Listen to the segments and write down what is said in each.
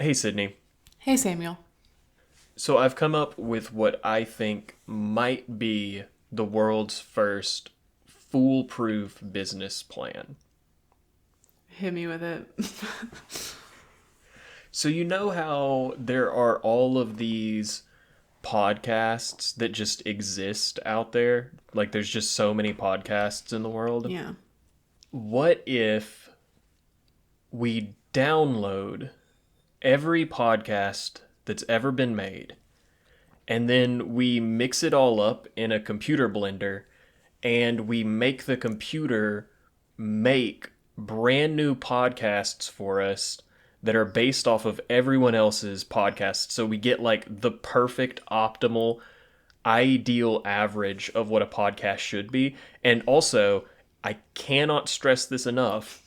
Hey, Sydney. Hey, Samuel. So I've come up with what I think might be the world's first foolproof business plan. Hit me with it. So you know how there are all of these podcasts that just exist out there? Like there's just so many podcasts in the world. Yeah. What if we download every podcast that's ever been made and then we mix it all up in a computer blender and we make the computer make brand new podcasts for us that are based off of everyone else's podcasts. So we get like the perfect, optimal, ideal average of what a podcast should be. And also, I cannot stress this enough,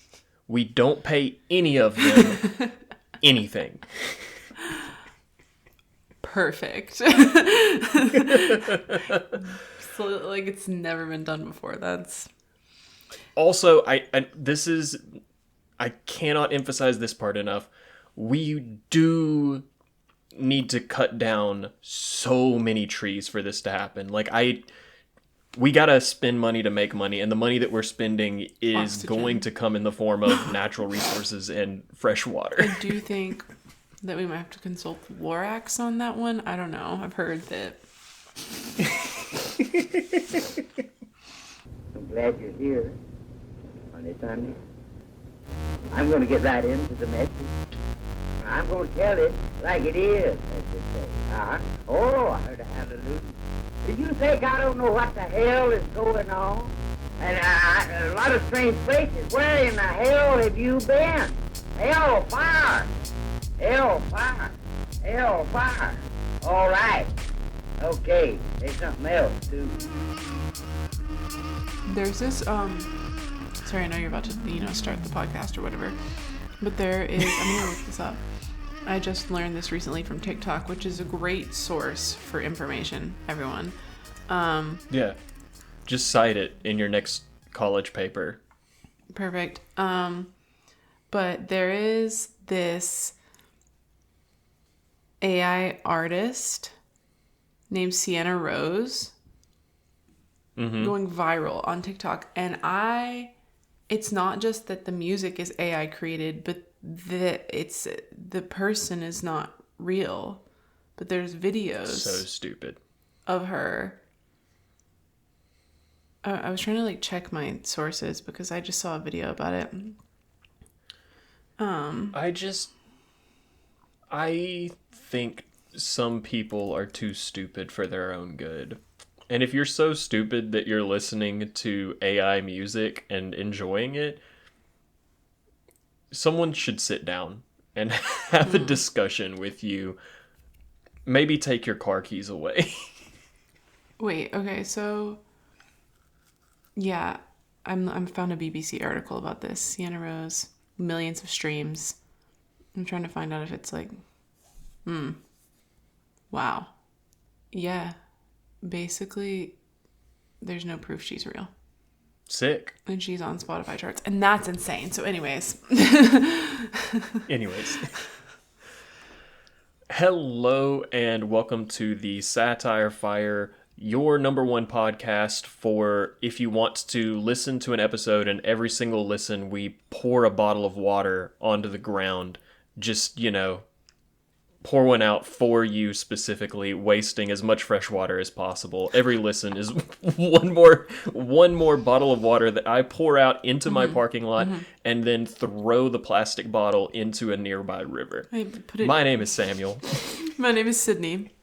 we don't pay any of them anything. Perfect. So, like, it's never been done before. That's... Also, I cannot emphasize this part enough. We do need to cut down so many trees for this to happen. We gotta spend money to make money, and the money that we're spending is Oxygen. going to come in the form of natural resources and fresh water. I do think that we might have to consult Lorax on that one. I don't know. I've heard that... I'm glad you're here on this Sunday. I'm going to get right into the message. I'm going to tell it like it is, as they say. Oh, I heard a hallelujah. Did you think I don't know what the hell is going on? And a lot of strange places. Where in the hell have you been? Hell, fire! Hell, fire! Hell, fire! All right. Okay, there's something else, too. There's this, Sorry, I know you're about to, start the podcast or whatever. But there is... I'm gonna look this up. I just learned this recently from TikTok, which is a great source for information, everyone. Yeah. Just cite it in your next college paper. Perfect. But there is this AI artist named Sienna Rose going viral on TikTok. And it's not just that the music is AI created, but the person is not real. But there's videos So stupid. of her. I was trying to check my sources because I just saw a video about it. I think some people are too stupid for their own good. And if you're so stupid that you're listening to AI music and enjoying it, someone should sit down and have a discussion with you. Maybe take your car keys away. Wait, okay, so yeah, I'm found a BBC article about this. Sienna Rose, millions of streams. I'm trying to find out if it's wow. Yeah. Basically, there's no proof she's real. Sick. And she's on Spotify charts. And that's insane. So anyways. Hello and welcome to the Satire Fire, your number one podcast for if you want to listen to an episode and every single listen we pour a bottle of water onto the ground. Just, pour one out for you specifically, wasting as much fresh water as possible. Every listen is one more bottle of water that I pour out into my parking lot and then throw the plastic bottle into a nearby river. My name is Samuel. My name is Sydney.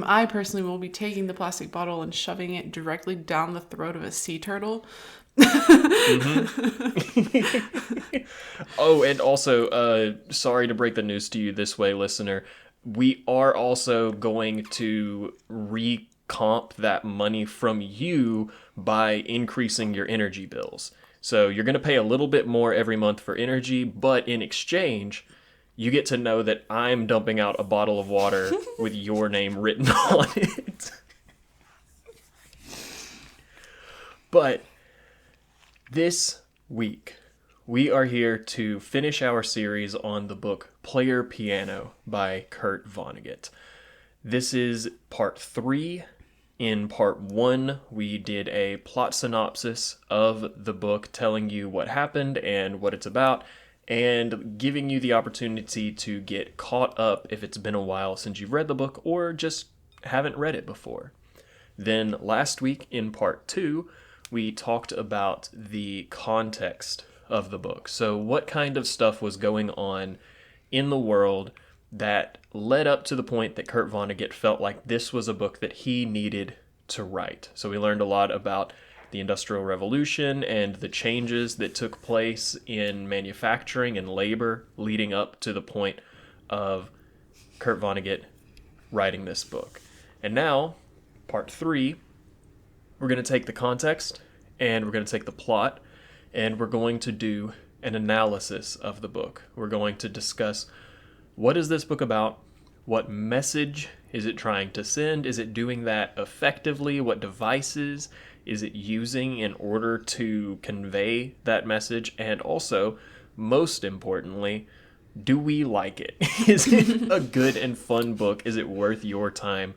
I personally will be taking the plastic bottle and shoving it directly down the throat of a sea turtle. Oh, and also, sorry to break the news to you this way, listener. We are also going to recomp that money from you by increasing your energy bills. So you're going to pay a little bit more every month for energy, but in exchange, you get to know that I'm dumping out a bottle of water with your name written on it. But this week, We are here to finish our series on the book Player Piano by Kurt Vonnegut. This is part 3. In part 1, we did a plot synopsis of the book, telling you what happened and what it's about, and giving you the opportunity to get caught up if it's been a while since you've read the book or just haven't read it before. Then last week in part 2, we talked about the context of the book. So what kind of stuff was going on in the world that led up to the point that Kurt Vonnegut felt like this was a book that he needed to write. So we learned a lot about the Industrial Revolution and the changes that took place in manufacturing and labor leading up to the point of Kurt Vonnegut writing this book. And now, part 3, we're going to take the context and we're going to take the plot and we're going to do an analysis of the book. We're going to discuss, what is this book about? What message is it trying to send? Is it doing that effectively? What devices is it using in order to convey that message? And also, most importantly, do we like it? Is it a good and fun book? Is it worth your time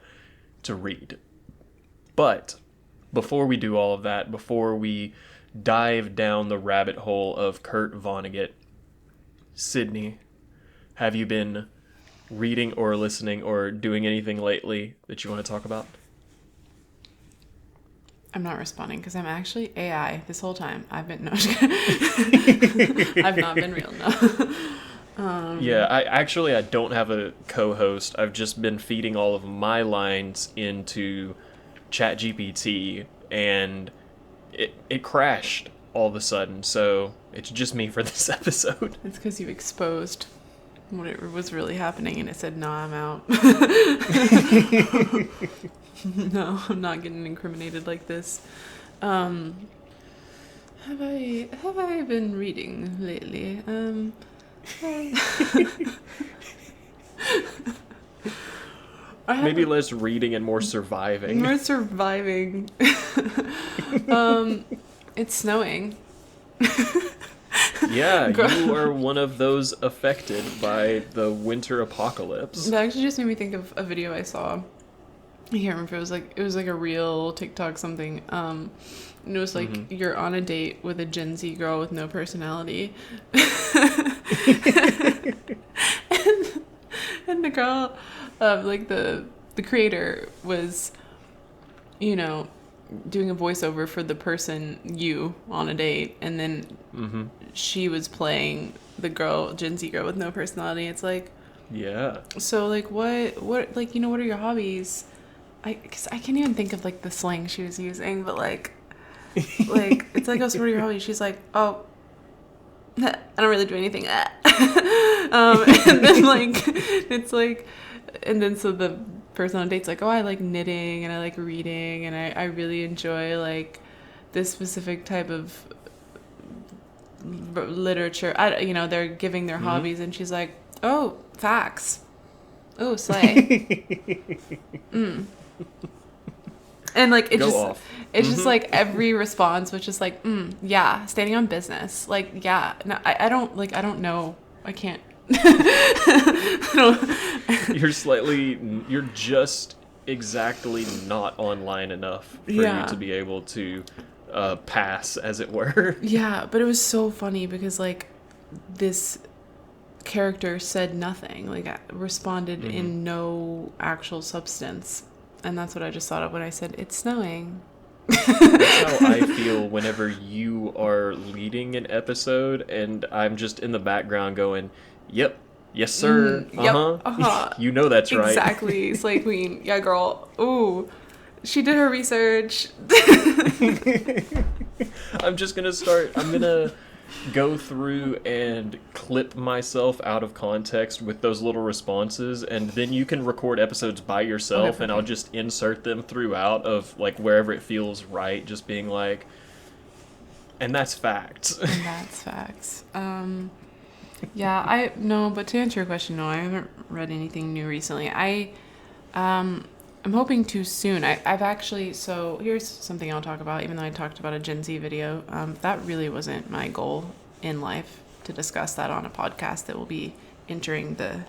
to read? But before we do all of that, before we dive down the rabbit hole of Kurt Vonnegut, Sydney, have you been reading or listening or doing anything lately that you want to talk about? I'm not responding because I'm actually AI this whole time. I've been, no, I've not been real, no. Yeah, I don't have a co-host. I've just been feeding all of my lines into ChatGPT, and it crashed all of a sudden, so it's just me for this episode. It's because you exposed what it was really happening, and it said, "No, I'm out." No, I'm not getting incriminated like this. Have I been reading lately? Maybe less reading and more surviving. More surviving. It's snowing. Yeah, you are one of those affected by the winter apocalypse. That actually just made me think of a video I saw. I can't remember if it was like a real TikTok something. And it was like, you're on a date with a Gen Z girl with no personality. and the girl, like the creator was, doing a voiceover for the person on a date, and then she was playing the girl, Gen Z girl with no personality. It's like, yeah. So like what like, what are your hobbies? Because I can't even think of like the slang she was using, but like it's like, oh, so what are your hobbies? She's like, oh, I don't really do anything. And then like it's like, and then so the person on date's like, oh, I like knitting and I like reading and I really enjoy like this specific type of literature. They're giving their hobbies, and she's like, oh, facts. Oh, slay. And like it just like every response was just like, yeah, standing on business. Like, yeah, no, I don't know. I can't. You're just exactly not online enough for you to be able to pass, as it were. Yeah, but it was so funny because like this character said nothing, like responded in no actual substance, and that's what I just thought of when I said it's snowing. That's how I feel whenever you are leading an episode and I'm just in the background going, yep, yes sir, you know that's right. Exactly. Slay queen. Yeah, girl. Ooh, she did her research. I'm gonna go through and clip myself out of context with those little responses, and then you can record episodes by yourself, and I'll just insert them throughout of like wherever it feels right, just being like, and that's facts. And that's facts. Yeah, but to answer your question, no, I haven't read anything new recently. I'm hoping to soon. I've actually, so here's something I'll talk about, even though I talked about a Gen Z video. That really wasn't my goal in life to discuss that on a podcast that will be entering the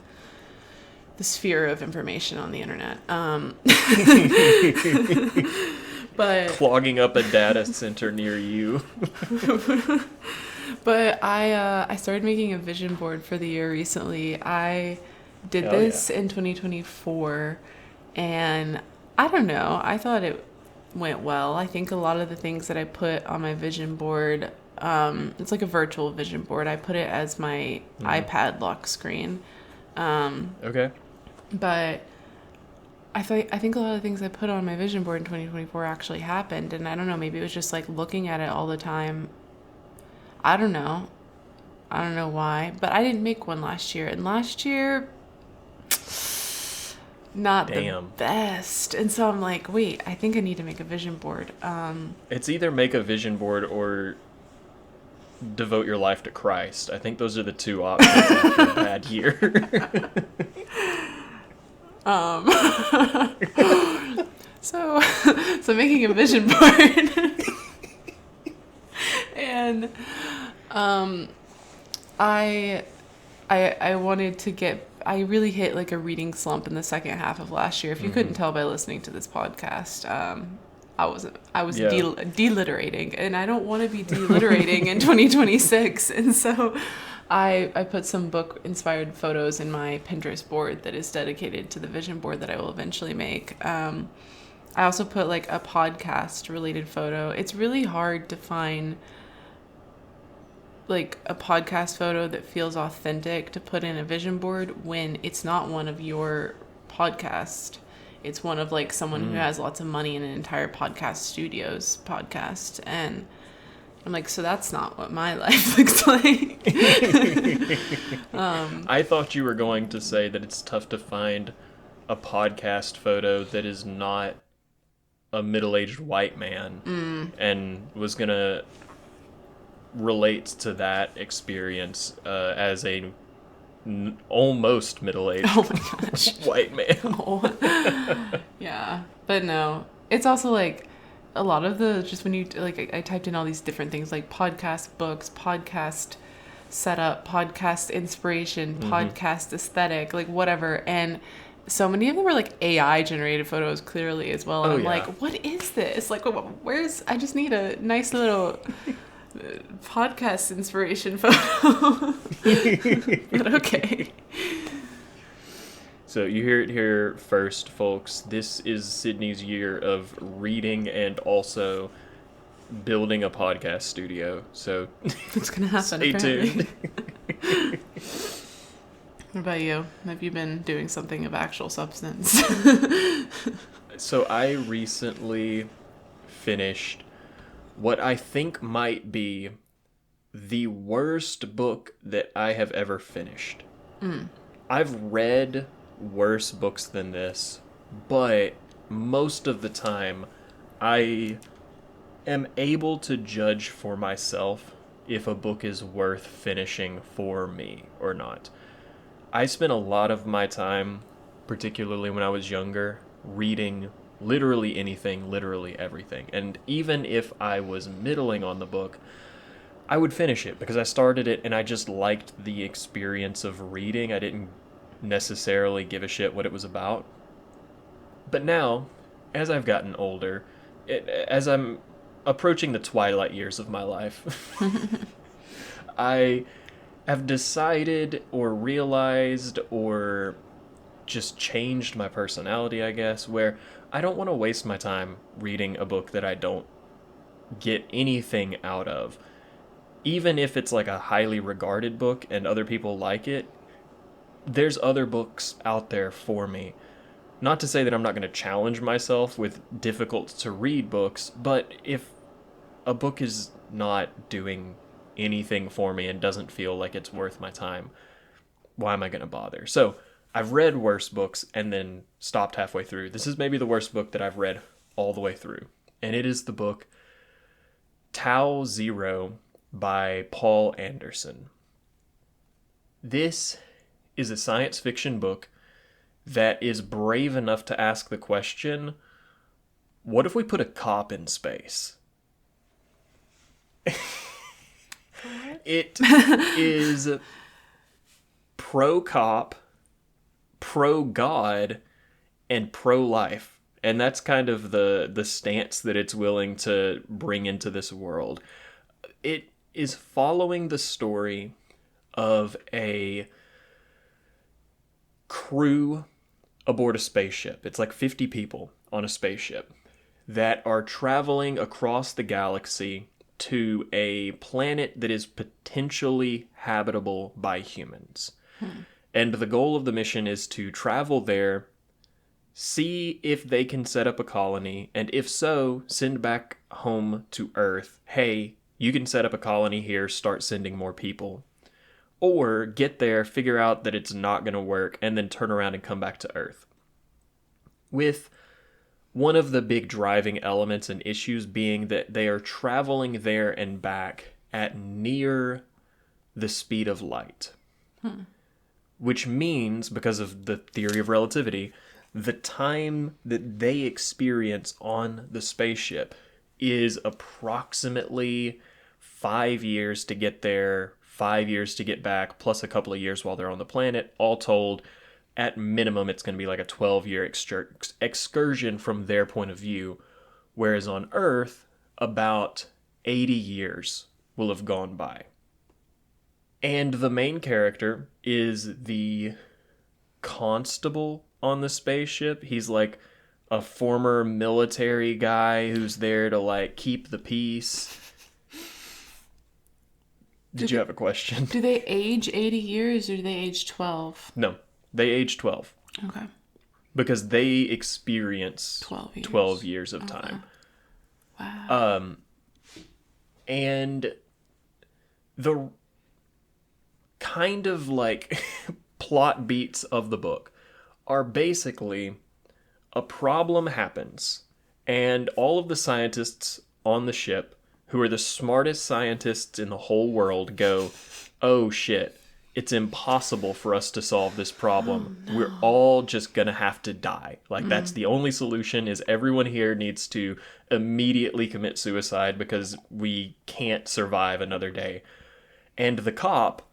sphere of information on the internet. But clogging up a data center near you. But I started making a vision board for the year recently. I did Hell this yeah. in 2024, and I don't know. I thought it went well. I think a lot of the things that I put on my vision board, it's like a virtual vision board. I put it as my iPad lock screen. Okay. But I think a lot of the things I put on my vision board in 2024 actually happened, and I don't know, maybe it was just like looking at it all the time. I don't know why, but I didn't make one last year, and last year not the best. And so I'm like, wait, I think I need to make a vision board. It's either make a vision board or devote your life to Christ. I think those are the two options after a bad year. So making a vision board. And I wanted to get, I really hit like a reading slump in the second half of last year. If you couldn't tell by listening to this podcast, I was deliterating, and I don't want to be deliterating in 2026. And so I put some book inspired photos in my Pinterest board that is dedicated to the vision board that I will eventually make. I also put like a podcast related photo. It's really hard to find like a podcast photo that feels authentic to put in a vision board when it's not one of your podcast. It's one of like someone who has lots of money in an entire podcast studio's podcast. And I'm like, so that's not what my life looks like. I thought you were going to say that it's tough to find a podcast photo that is not a middle-aged white man, and was going to relate to that experience as a almost middle-aged white man. Yeah, but no, it's also like a lot of the, just when you like, I typed in all these different things like podcast books, podcast setup, podcast inspiration, podcast aesthetic, like whatever, and so many of them were like AI generated photos clearly as well. And I'm like, what is this? Like, where's, I just need a nice little podcast inspiration photo. But okay. So you hear it here first, folks. This is Sydney's year of reading and also building a podcast studio. So it's gonna happen. Stay tuned. What about you? Have you been doing something of actual substance? So I recently finished what I think might be the worst book that I have ever finished. I've read worse books than this, but most of the time I am able to judge for myself if a book is worth finishing for me or not. I spent a lot of my time, particularly when I was younger, reading literally anything, literally everything. And even if I was middling on the book, I would finish it because I started it and I just liked the experience of reading. I didn't necessarily give a shit what it was about. But now, as I've gotten older, as I'm approaching the twilight years of my life, I have decided or realized or just changed my personality, I guess, where I don't want to waste my time reading a book that I don't get anything out of. Even if it's like a highly regarded book and other people like it, there's other books out there for me. Not to say that I'm not going to challenge myself with difficult to read books, but if a book is not doing anything for me and doesn't feel like it's worth my time, why am I going to bother? So I've read worse books and then stopped halfway through. This is maybe the worst book that I've read all the way through. And it is the book Tau Zero by Poul Anderson. This is a science fiction book that is brave enough to ask the question, what if we put a cop in space? It is pro-cop, pro-God, and pro-life. And that's kind of the stance that it's willing to bring into this world. It is following the story of a crew aboard a spaceship. It's like 50 people on a spaceship that are traveling across the galaxy to a planet that is potentially habitable by humans. And the goal of the mission is to travel there, see if they can set up a colony, and if so, send back home to Earth. Hey, you can set up a colony here, start sending more people. Or get there, figure out that it's not going to work, and then turn around and come back to Earth. With one of the big driving elements and issues being that they are traveling there and back at near the speed of light. Which means, because of the theory of relativity, the time that they experience on the spaceship is approximately 5 years to get there, 5 years to get back, plus a couple of years while they're on the planet. All told, at minimum, it's going to be like a 12-year excursion from their point of view, whereas on Earth, about 80 years will have gone by. And the main character is the constable on the spaceship. He's like a former military guy who's there to like keep the peace. Did you have a question? Do they age 80 years or do they age 12? No, they age 12. Okay. Because they experience 12 years of time. Wow. And the kind of like plot beats of the book are basically a problem happens and all of the scientists on the ship, who are the smartest scientists in the whole world, go, oh shit, it's impossible for us to solve this problem. Oh, no. We're all just gonna have to die. Like, that's the only solution, is everyone here needs to immediately commit suicide because we can't survive another day. And the cop,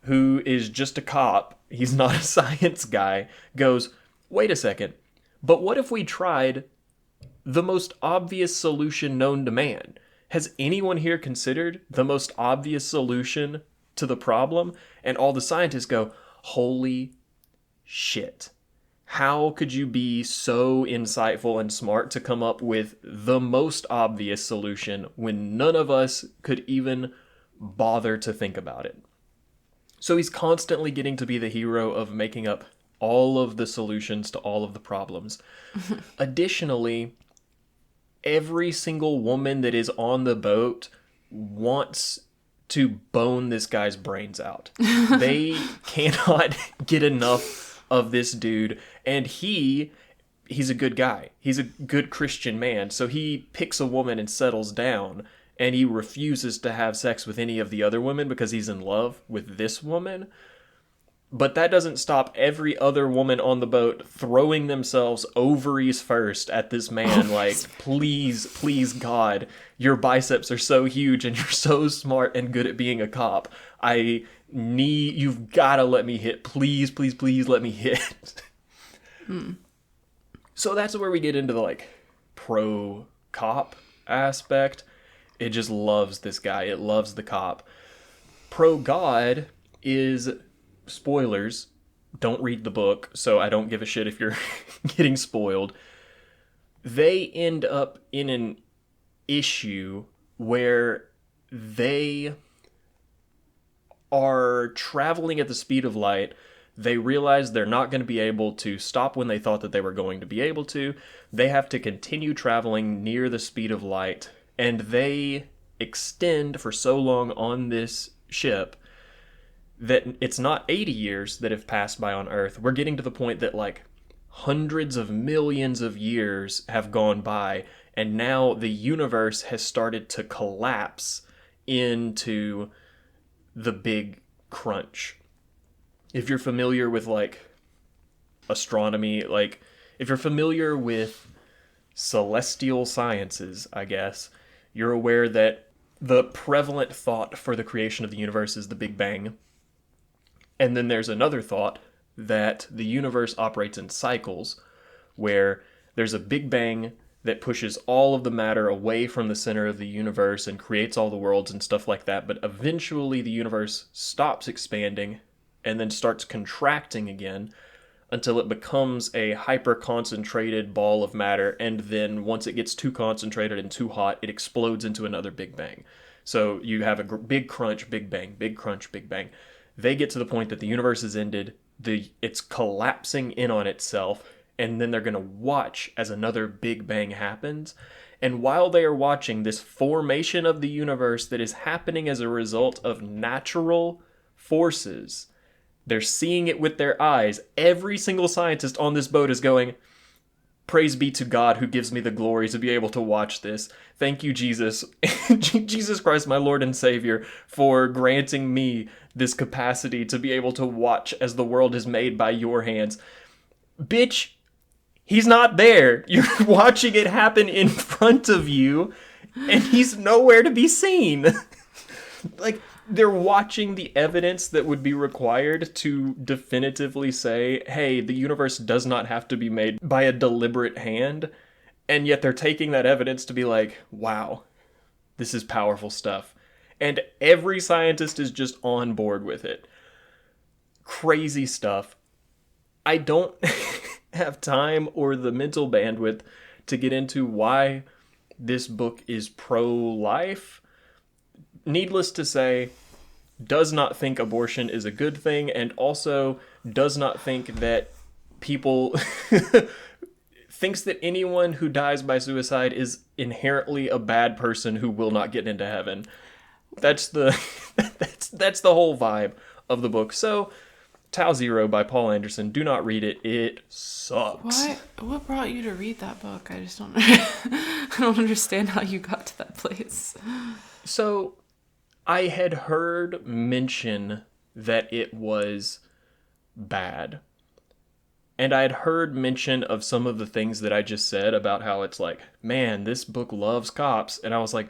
who is just a cop, he's not a science guy, goes, wait a second, but what if we tried the most obvious solution known to man? Has anyone here considered the most obvious solution to the problem? And all the scientists go, holy shit. How could you be so insightful and smart to come up with the most obvious solution when none of us could even bother to think about it? So he's constantly getting to be the hero of making up all of the solutions to all of the problems. Additionally, every single woman that is on the boat wants to bone this guy's brains out. They cannot get enough of this dude. And he's a good guy. He's a good Christian man. So he picks a woman and settles down. And he refuses to have sex with any of the other women because he's in love with this woman. But that doesn't stop every other woman on the boat throwing themselves ovaries first at this man. Like, please, God, your biceps are so huge and you're so smart and good at being a cop. You've got to let me hit. Please, let me hit. So that's where we get into the, like, pro-cop aspect. It just loves this guy. It loves the cop. Pro-God is, spoilers, don't read the book, so I don't give a shit if you're getting spoiled. They end up in an issue where they are traveling at the speed of light. They realize they're not going to be able to stop when they thought that they were going to be able to. They have to continue traveling near the speed of light. And they extend for so long on this ship that it's not 80 years that have passed by on Earth. We're getting to the point that, like, hundreds of millions of years have gone by, and now the universe has started to collapse into the big crunch. If you're familiar with, like, astronomy, like, if you're familiar with celestial sciences, I guess, you're aware that the prevalent thought for the creation of the universe is the Big Bang. And then there's another thought that the universe operates in cycles, where there's a Big Bang that pushes all of the matter away from the center of the universe and creates all the worlds and stuff like that. But eventually the universe stops expanding and then starts contracting again until it becomes a hyper-concentrated ball of matter. And then once it gets too concentrated and too hot, it explodes into another Big Bang. So you have a big crunch, Big Bang, big crunch, Big Bang. They get to the point that the universe is ended, it's collapsing in on itself, and then they're going to watch as another Big Bang happens. And while they are watching this formation of the universe that is happening as a result of natural forces, they're seeing it with their eyes. Every single scientist on this boat is going, praise be to God who gives me the glory to be able to watch this. Thank you, Jesus. Jesus Christ, my Lord and Savior, for granting me this capacity to be able to watch as the world is made by your hands. Bitch, he's not there. You're watching it happen in front of you, and he's nowhere to be seen. Like, they're watching the evidence that would be required to definitively say, hey, the universe does not have to be made by a deliberate hand. And yet they're taking that evidence to be like, wow, this is powerful stuff. And every scientist is just on board with it. Crazy stuff. I don't have time or the mental bandwidth to get into why this book is pro-life. Needless to say, does not think abortion is a good thing, and also does not think that people thinks that anyone who dies by suicide is inherently a bad person who will not get into heaven. That's the that's the whole vibe of the book. So, Tau Zero by Paul Anderson. Do not read it. It sucks. What brought you to read that book? I just don't I don't understand how you got to that place. So, I had heard mention that it was bad. And I had heard mention of some of the things that I just said about how it's like, man, this book loves cops. And I was like,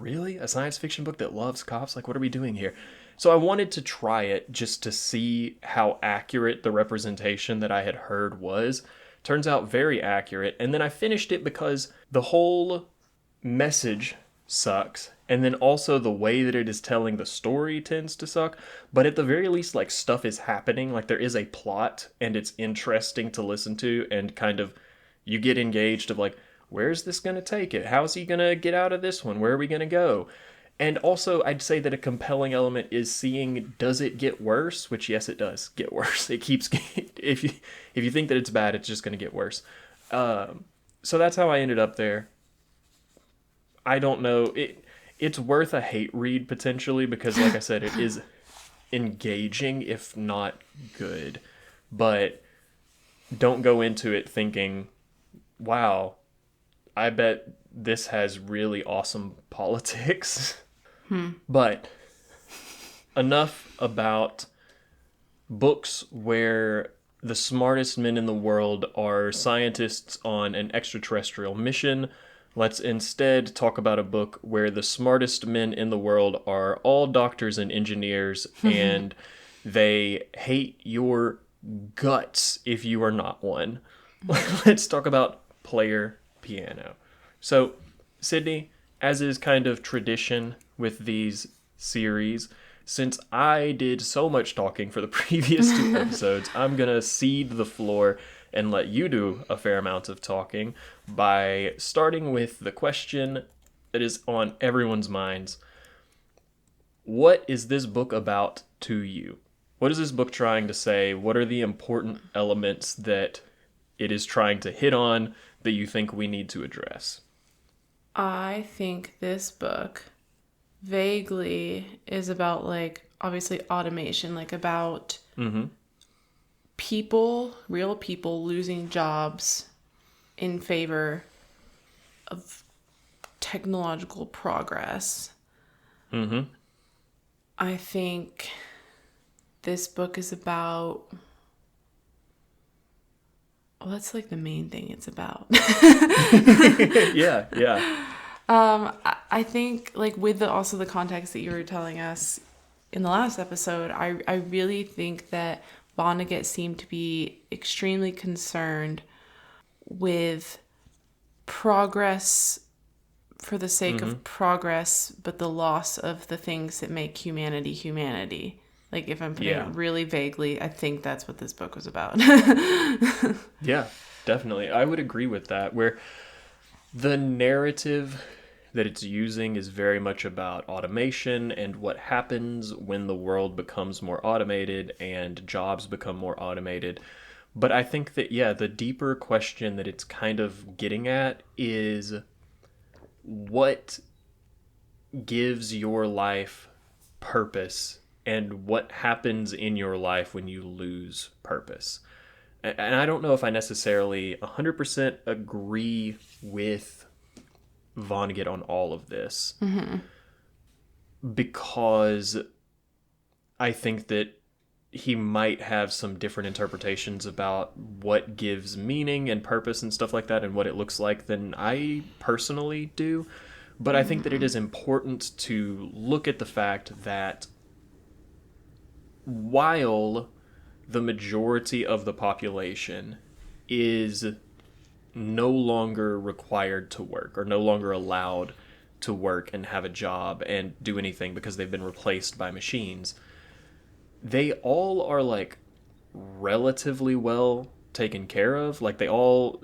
really? A science fiction book that loves cops? Like, what are we doing here? So I wanted to try it just to see how accurate the representation that I had heard was. Turns out very accurate. And then I finished it because the whole message sucks. And then also the way that it is telling the story tends to suck. But at the very least, like, stuff is happening. Like, there is a plot and it's interesting to listen to, and kind of you get engaged of like, where's this going to take it? How's he going to get out of this one? Where are we going to go? And also, I'd say that a compelling element is seeing, does it get worse? Which, yes, it does get worse. It keeps getting, if you think that it's bad, it's just going to get worse. So that's how I ended up there. I don't know. It's worth a hate read, potentially, because, like I said, it is engaging, if not good. But don't go into it thinking, wow, I bet this has really awesome politics. But enough about books where the smartest men in the world are scientists on an extraterrestrial mission. Let's instead talk about a book where the smartest men in the world are all doctors and engineers, and they hate your guts if you are not one. Let's talk about Player Piano. So, Sydney, as is kind of tradition with these series, since I did so much talking for the previous 2 episodes, I'm going to cede the floor and let you do a fair amount of talking by starting with the question that is on everyone's minds. What is this book about to you? What is this book trying to say? What are the important elements that it is trying to hit on that you think we need to address? I think this book vaguely is about, like, obviously automation, like about people, real people losing jobs in favor of technological progress. I think this book is about, well, that's like the main thing it's about. Yeah. I think like with also the context that you were telling us in the last episode, I really think that Vonnegut seemed to be extremely concerned with progress for the sake of progress, but the loss of the things that make humanity. Like, if I'm putting it really vaguely, I think that's what this book was about. Yeah, definitely. I would agree with that, where the narrative that it's using is very much about automation and what happens when the world becomes more automated and jobs become more automated. But I think that, yeah, the deeper question that it's kind of getting at is what gives your life purpose and what happens in your life when you lose purpose. And I don't know if I necessarily 100% agree with Vonnegut on all of this, because I think that he might have some different interpretations about what gives meaning and purpose and stuff like that and what it looks like than I personally do. But I think that it is important to look at the fact that while the majority of the population is no longer required to work or no longer allowed to work and have a job and do anything because they've been replaced by machines, they all are like relatively well taken care of. Like, they all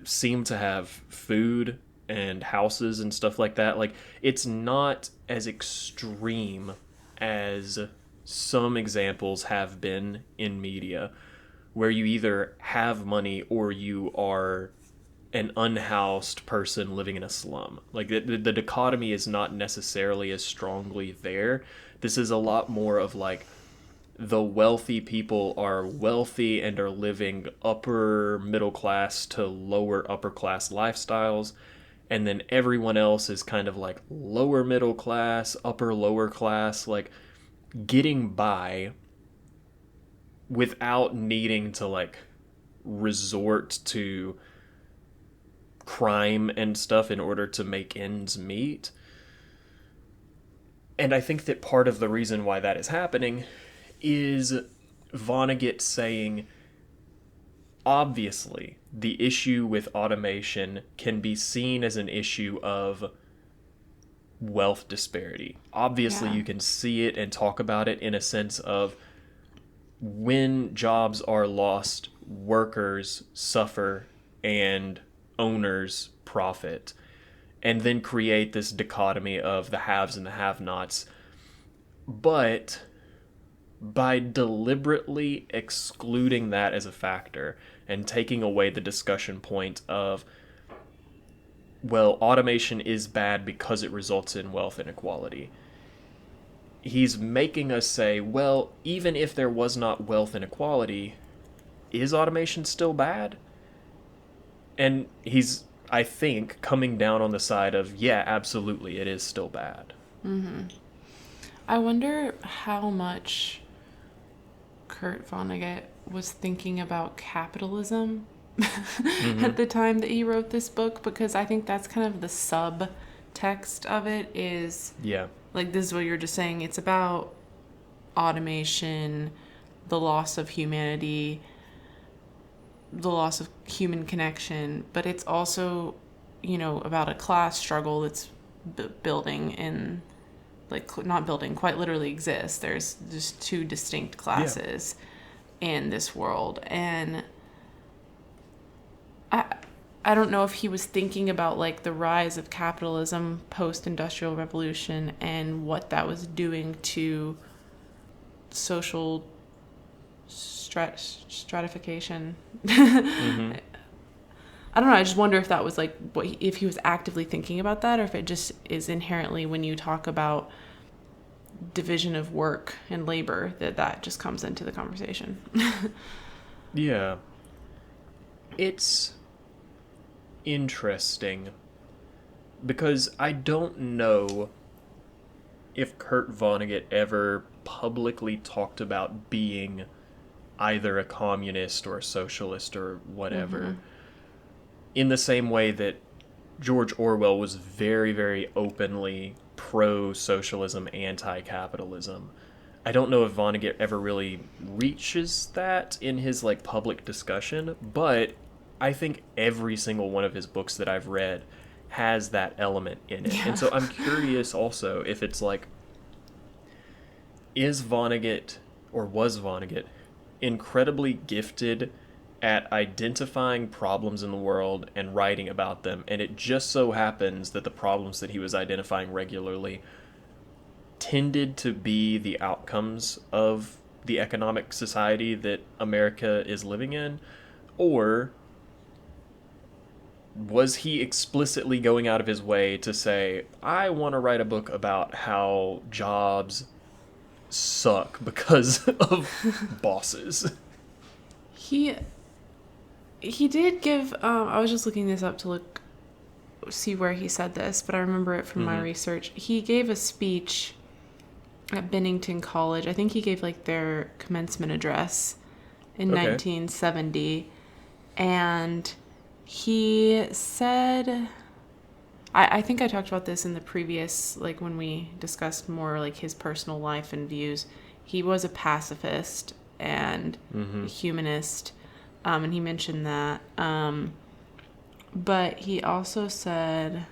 seem to have food and houses and stuff like that. Like, it's not as extreme as some examples have been in media, where you either have money or you are an unhoused person living in a slum. Like, the dichotomy is not necessarily as strongly there. This is a lot more of like, the wealthy people are wealthy and are living upper middle class to lower upper class lifestyles, and then everyone else is kind of like lower middle class, upper lower class, like getting by without needing to like resort to crime and stuff in order to make ends meet. And I think that part of the reason why that is happening is Vonnegut saying, obviously, the issue with automation can be seen as an issue of wealth disparity. Obviously, you can see it and talk about it in a sense of when jobs are lost, workers suffer and owners profit, and then create this dichotomy of the haves and the have-nots. But by deliberately excluding that as a factor and taking away the discussion point of, well, automation is bad because it results in wealth inequality, he's making us say, well, even if there was not wealth inequality, is automation still bad? And he's, I think, coming down on the side of, yeah, absolutely, it is still bad. I wonder how much Kurt Vonnegut was thinking about capitalism at the time that he wrote this book, because I think that's kind of the subtext of it is, like, this is what you're just saying. It's about automation, the loss of humanity, the loss of human connection, but it's also, you know, about a class struggle that's building in, like, not building, quite literally exists. There's just two distinct classes in this world. And I don't know if he was thinking about, like, the rise of capitalism post-industrial revolution and what that was doing to social stratification. I don't know. I just wonder if that was like if he was actively thinking about that, or if it just is inherently, when you talk about division of work and labor, that just comes into the conversation. Yeah. It's interesting because I don't know if Kurt Vonnegut ever publicly talked about being either a communist or a socialist or whatever, in the same way that George Orwell was very, very openly pro-socialism, anti-capitalism. I don't know if Vonnegut ever really reaches that in his like public discussion, but I think every single one of his books that I've read has that element in it. Yeah. And so I'm curious also if it's like, is Vonnegut, or was Vonnegut, incredibly gifted at identifying problems in the world and writing about them, and it just so happens that the problems that he was identifying regularly tended to be the outcomes of the economic society that America is living in? Or was he explicitly going out of his way to say, I want to write a book about how jobs suck because of bosses? He did give, I was just looking this up to see where he said this, but I remember it from my research. He gave a speech at Bennington College. I think he gave like their commencement address in 1970. And he said, I think I talked about this in the previous, like when we discussed more like his personal life and views. He was a pacifist and a humanist. And he mentioned that. But he also said,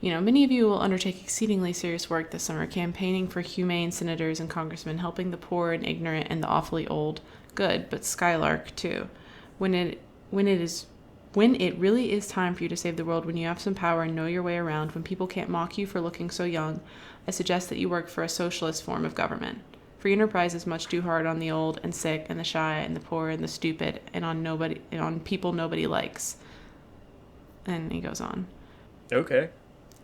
many of you will undertake exceedingly serious work this summer, campaigning for humane senators and congressmen, helping the poor and ignorant and the awfully old. Good, but skylark too. When it really is time for you to save the world, when you have some power and know your way around, when people can't mock you for looking so young, I suggest that you work for a socialist form of government. Free enterprise is much too hard on the old and sick and the shy and the poor and the stupid and on people nobody likes. And he goes on. Okay.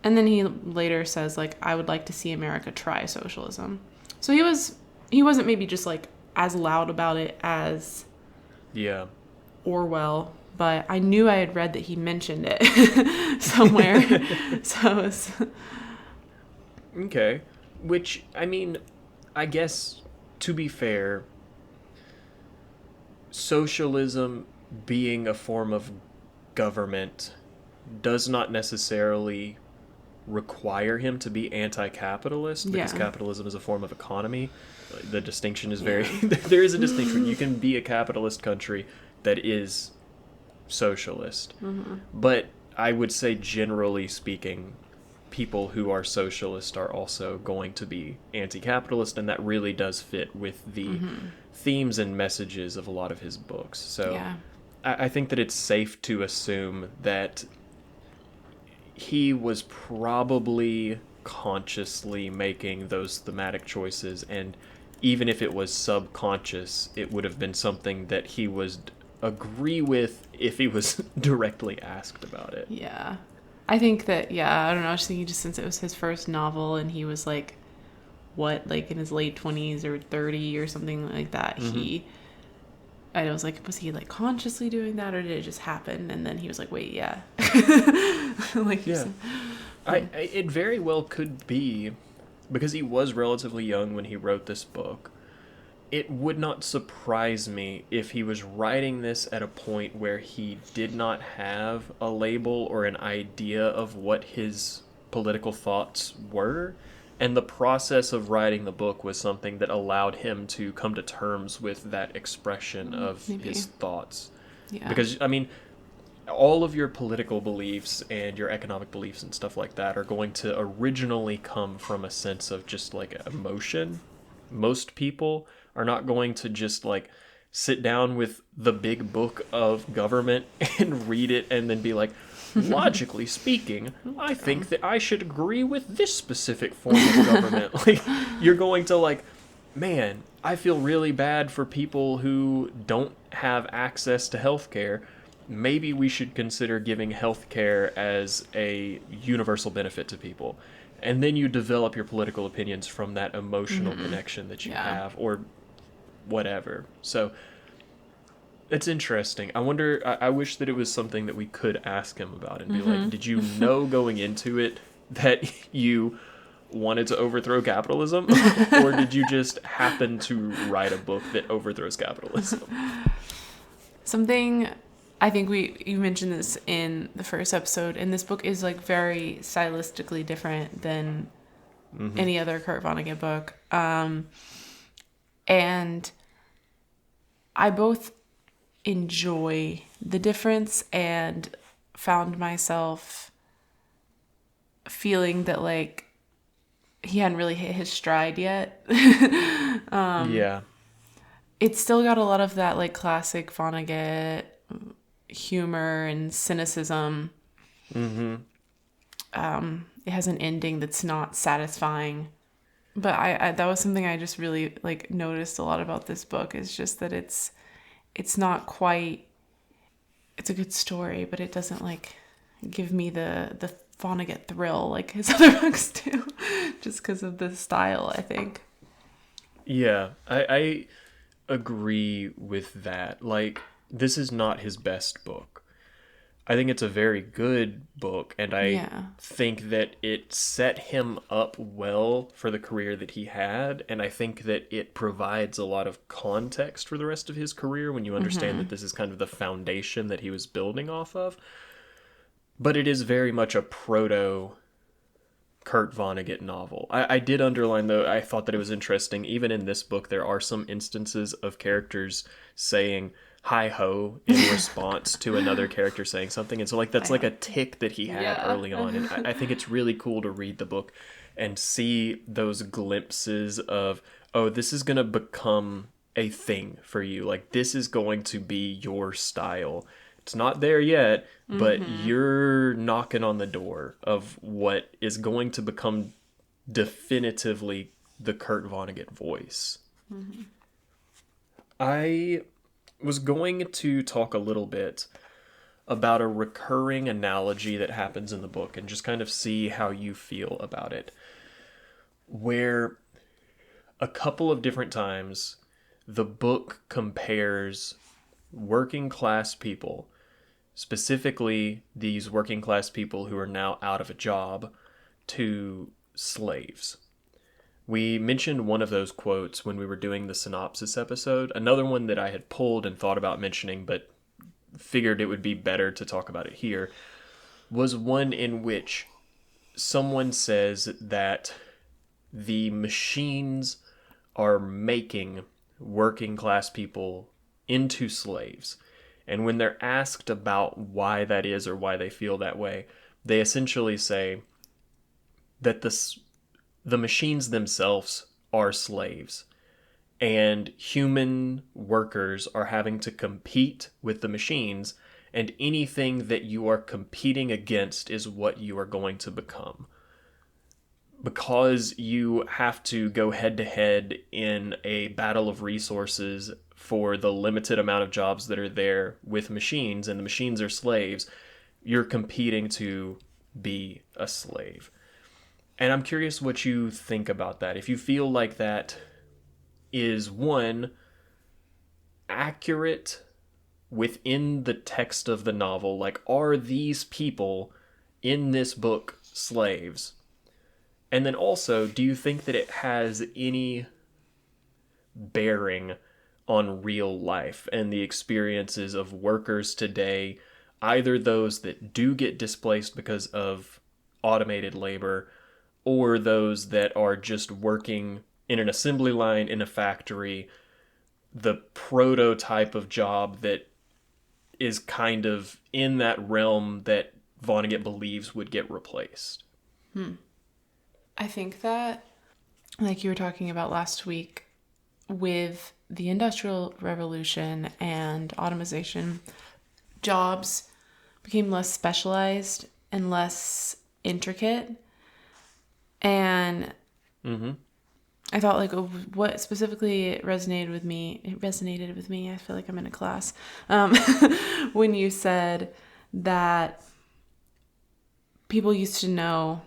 And then he later says, like, I would like to see America try socialism. So he wasn't maybe just like as loud about it as Orwell, but I knew I had read that he mentioned it somewhere. So okay. Which, I mean, I guess, to be fair, socialism being a form of government does not necessarily require him to be anti-capitalist, because capitalism is a form of economy. The distinction is very... there is a distinction. You can be a capitalist country that is socialist. But I would say, generally speaking, people who are socialist are also going to be anti-capitalist, and that really does fit with the themes and messages of a lot of his books. So I think that it's safe to assume that he was probably consciously making those thematic choices, and even if it was subconscious, it would have been something that he would agree with if he was directly asked about it. Yeah. I think that, I don't know, I was thinking just since it was his first novel and he was like, in his late 20s or 30 or something like that, I was like, was he like consciously doing that, or did it just happen? And then he was like, wait, it very well could be, because he was relatively young when he wrote this book. It would not surprise me if he was writing this at a point where he did not have a label or an idea of what his political thoughts were, and the process of writing the book was something that allowed him to come to terms with that expression of his thoughts. Yeah. Because, I mean, all of your political beliefs and your economic beliefs and stuff like that are going to originally come from a sense of just like emotion. Most people are not going to just like sit down with the big book of government and read it and then be like, logically speaking, I think that I should agree with this specific form of government. Like, you're going to like, man, I feel really bad for people who don't have access to healthcare. Maybe we should consider giving healthcare as a universal benefit to people. And then you develop your political opinions from that emotional connection that you have, or whatever. So it's interesting. I wonder, I wish that it was something that we could ask him about and be like, did you know going into it that you wanted to overthrow capitalism? Or did you just happen to write a book that overthrows capitalism? Something I think you mentioned this in the first episode, and this book is like very stylistically different than any other Kurt Vonnegut book. And I both enjoy the difference and found myself feeling that like he hadn't really hit his stride yet. Yeah. It's still got a lot of that like classic Vonnegut humor and cynicism. It has an ending that's not satisfying, but I that was something I just really like noticed a lot about this book, is just that it's not quite, it's a good story, but it doesn't like give me the Vonnegut thrill like his other books do, just because of the style, I think. Yeah, I agree with that. Like, this is not his best book. I think it's a very good book, and I think that it set him up well for the career that he had, and I think that it provides a lot of context for the rest of his career when you understand that this is kind of the foundation that he was building off of. But it is very much a proto Kurt Vonnegut novel. I did underline, though, I thought that it was interesting. Even in this book, there are some instances of characters saying hi-ho in response to another character saying something. And so, like, that's like a tick that he had early on. And I think it's really cool to read the book and see those glimpses of, oh, this is going to become a thing for you. Like, this is going to be your style. It's not there yet, but you're knocking on the door of what is going to become definitively the Kurt Vonnegut voice. I was going to talk a little bit about a recurring analogy that happens in the book and just kind of see how you feel about it. Where a couple of different times the book compares working class people, specifically these working class people who are now out of a job, to slaves. We mentioned one of those quotes when we were doing the synopsis episode. Another one that I had pulled and thought about mentioning, but figured it would be better to talk about it here, was one in which someone says that the machines are making working class people into slaves. And when they're asked about why that is or why they feel that way, they essentially say that the machines themselves are slaves, and human workers are having to compete with the machines, and anything that you are competing against is what you are going to become. Because you have to go head to head in a battle of resources for the limited amount of jobs that are there with machines, and the machines are slaves, you're competing to be a slave. And I'm curious what you think about that. If you feel like that is, one, accurate within the text of the novel. Like, are these people in this book slaves? And then also, do you think that it has any bearing on real life and the experiences of workers today, either those that do get displaced because of automated labor, or those that are just working in an assembly line in a factory, the prototype of job that is kind of in that realm that Vonnegut believes would get replaced? I think that, like you were talking about last week, with the Industrial Revolution and automation, jobs became less specialized and less intricate. And I thought, like, what specifically resonated with me. I feel like I'm in a class. When you said that people used to know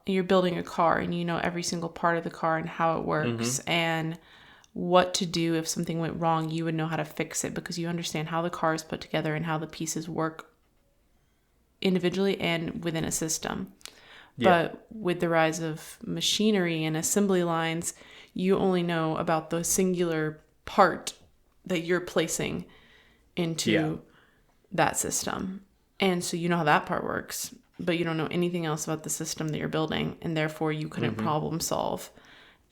you're building a car and you know every single part of the car and how it works and what to do if something went wrong. You would know how to fix it because you understand how the car is put together and how the pieces work individually and within a system. Yeah. But with the rise of machinery and assembly lines, you only know about the singular part that you're placing into that system. And so you know how that part works, but you don't know anything else about the system that you're building, and therefore you couldn't problem solve.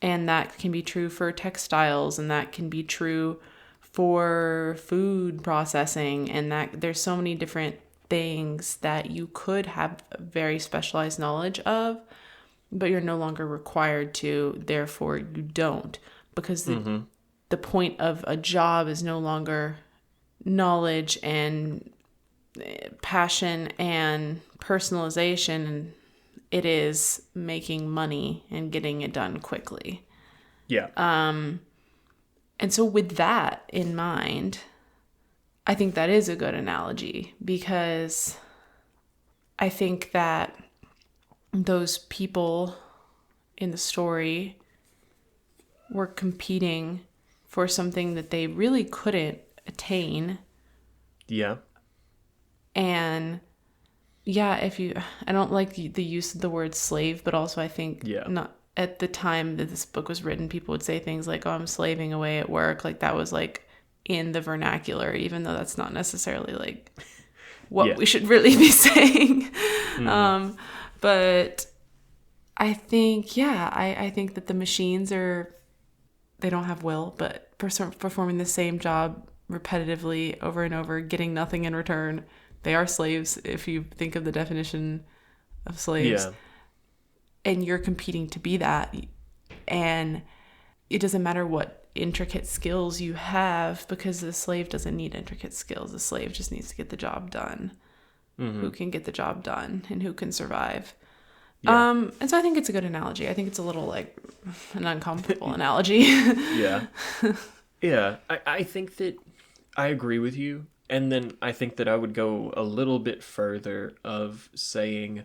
And that can be true for textiles, and that can be true for food processing, and that there's so many different things that you could have very specialized knowledge of, but you're no longer required to, therefore you don't, because the point of a job is no longer knowledge and passion and personalization. It is making money and getting it done quickly. Yeah. And so with that in mind, I think that is a good analogy, because I think that those people in the story were competing for something that they really couldn't attain. Yeah. And yeah, I don't like the use of the word slave, but also I think not at the time that this book was written, people would say things like, oh, I'm slaving away at work. Like that was like in the vernacular, even though that's not necessarily like what we should really be saying. But I think, I think that the machines they don't have will, but performing the same job repetitively over and over, getting nothing in return. They are slaves if you think of the definition of slaves. Yeah. And you're competing to be that. And it doesn't matter what intricate skills you have, because the slave doesn't need intricate skills. The slave just needs to get the job done. Who can get the job done and who can survive. Yeah. And so I think it's a good analogy. I think it's a little like an uncomfortable analogy. Yeah. Yeah. I think that I agree with you. And then I think that I would go a little bit further of saying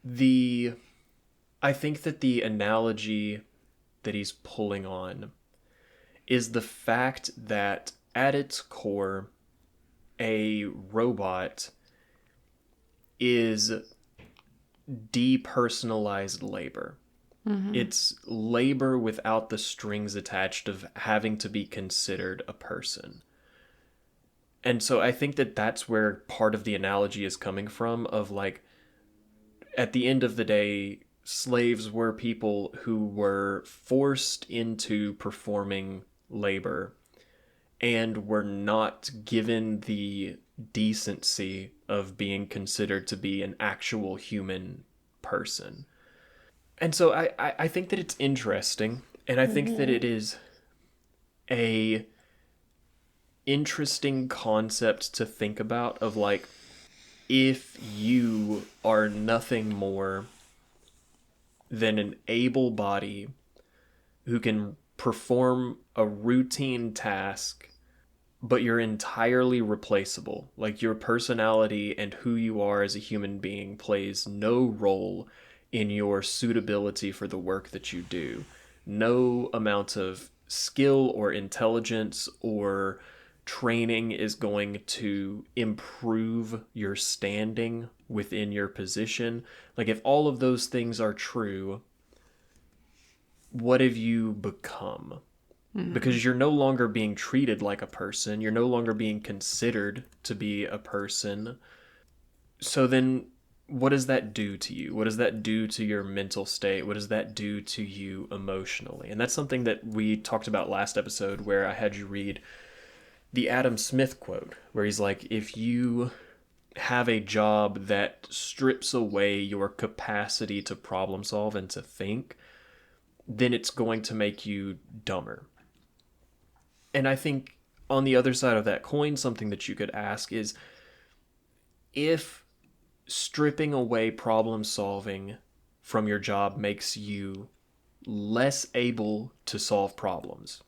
I think that the analogy that he's pulling on is the fact that at its core, a robot is depersonalized labor. It's labor without the strings attached of having to be considered a person. And so I think that that's where part of the analogy is coming from, of like, at the end of the day, slaves were people who were forced into performing labor and were not given the decency of being considered to be an actual human person. And so I think that it's interesting, and I think that it is a interesting concept to think about, of like, if you are nothing more than an able body who can perform a routine task, but you're entirely replaceable. Like, your personality and who you are as a human being plays no role in your suitability for the work that you do. No amount of skill or intelligence or training is going to improve your standing within your position. Like, if all of those things are true, what have you become? Because you're no longer being treated like a person. You're no longer being considered to be a person. So then what does that do to you? What does that do to your mental state? What does that do to you emotionally? And that's something that we talked about last episode, where I had you read the Adam Smith quote, where he's like, if you have a job that strips away your capacity to problem solve and to think, then it's going to make you dumber. And I think on the other side of that coin, something that you could ask is, if stripping away problem solving from your job makes you less able to solve problems,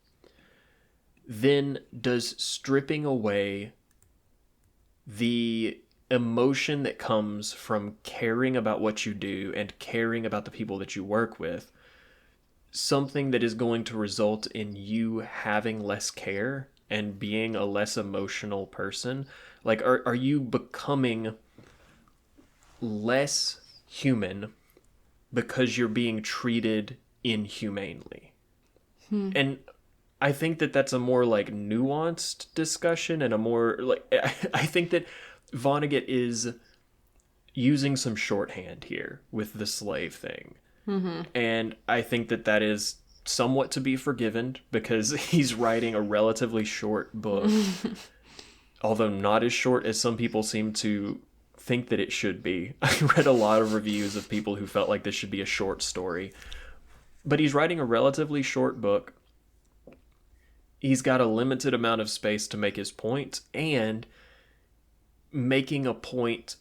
then does stripping away the emotion that comes from caring about what you do and caring about the people that you work with, something that is going to result in you having less care and being a less emotional person? Like, are you becoming less human because you're being treated inhumanely? And I think that that's a more like nuanced discussion and a more like I think that Vonnegut is using some shorthand here with the slave thing. Mm-hmm. And I think that that is somewhat to be forgiven because he's writing a relatively short book, although not as short as some people seem to think that it should be. I read a lot of reviews of people who felt like this should be a short story. But he's writing a relatively short book. He's got a limited amount of space to make his point, and making a point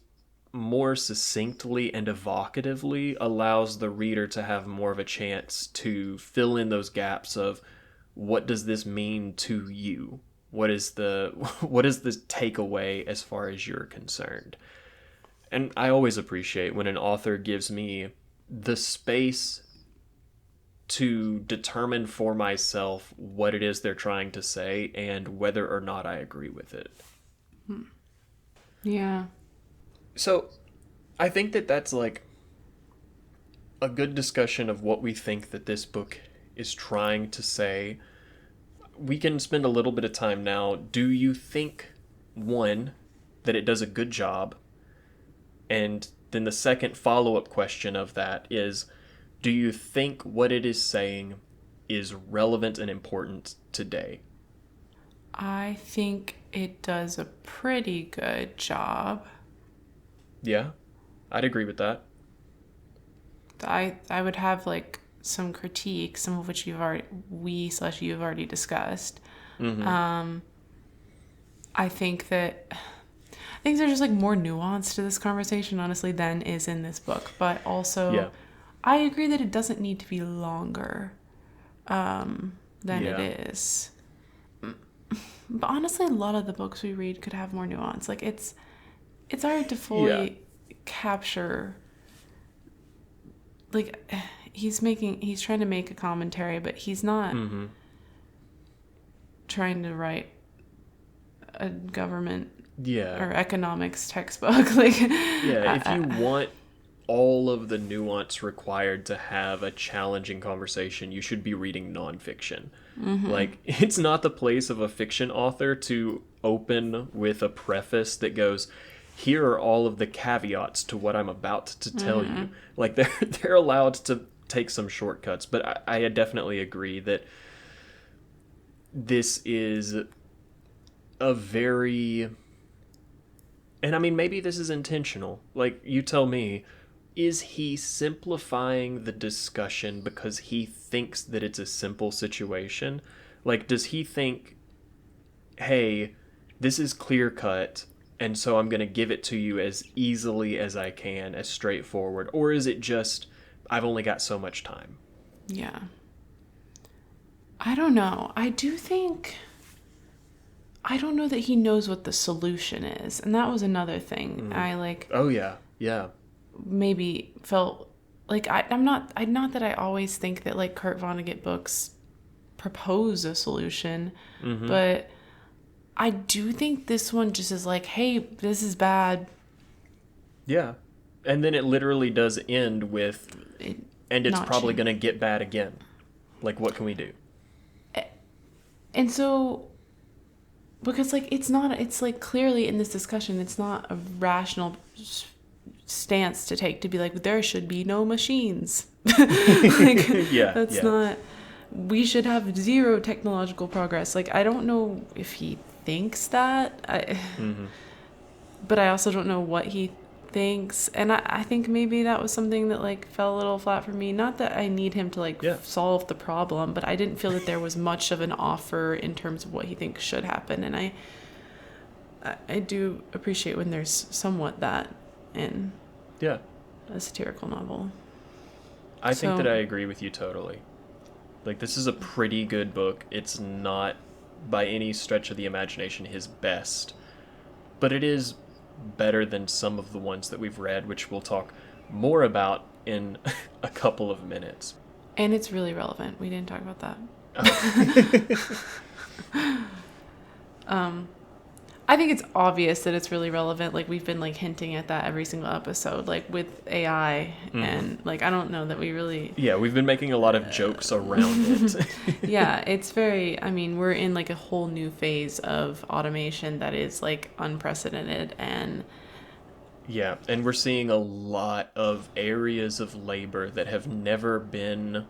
more succinctly and evocatively allows the reader to have more of a chance to fill in those gaps of what does this mean to you? What is the takeaway as far as you're concerned? And I always appreciate when an author gives me the space to determine for myself what it is they're trying to say and whether or not I agree with it. Yeah. So I think that that's like a good discussion of what we think that this book is trying to say. We can spend a little bit of time now. Do you think, one, that it does a good job? And then the second follow-up question of that is, do you think what it is saying is relevant and important today? I think it does a pretty good job. Yeah, I'd agree with that. I would have like some critique, some of which you've already discussed. Mm-hmm. I think that things are just like more nuanced to this conversation, honestly, than is in this book. But also, I agree that it doesn't need to be longer than it is. But honestly, a lot of the books we read could have more nuance. Like it's hard to fully capture. Like he's trying to make a commentary, but he's not trying to write a government or economics textbook. Like if you want all of the nuance required to have a challenging conversation, you should be reading nonfiction. Like, it's not the place of a fiction author to open with a preface that goes, here are all of the caveats to what I'm about to tell you. Like, they're allowed to take some shortcuts, but I definitely agree that this is a very... And I mean, maybe this is intentional. Like, you tell me, is he simplifying the discussion because he thinks that it's a simple situation? Like, does he think, hey, this is clear cut, and so I'm going to give it to you as easily as I can, as straightforward? Or is it just, I've only got so much time? Yeah. I don't know. I don't know that he knows what the solution is. And that was another thing. Oh, yeah. Yeah. Maybe felt like not that I always think that like Kurt Vonnegut books propose a solution, but I do think this one just is like, hey, this is bad. Yeah. And then it literally does end with, and it's probably going to get bad again. Like, what can we do? And so, because like, it's like clearly in this discussion, it's not a rational stance to take to be like, there should be no machines. Not, we should have zero technological progress. Like, I don't know if he thinks that, but I also don't know what he thinks. And I think maybe that was something that like fell a little flat for me. Not that I need him to like solve the problem, but I didn't feel that there was much of an offer in terms of what he thinks should happen. And I do appreciate when there's somewhat that in a satirical novel. I think that I agree with you totally. Like, this is a pretty good book. It's not by any stretch of the imagination his best, but it is better than some of the ones that we've read, which we'll talk more about in a couple of minutes. And it's really relevant. We didn't talk about that. I think it's obvious that it's really relevant. Like, we've been like hinting at that every single episode, like with AI, and like I don't know that we really. Yeah, we've been making a lot of jokes around it. Yeah, it's very. I mean, we're in like a whole new phase of automation that is like unprecedented, and Yeah, and we're seeing a lot of areas of labor that have never been.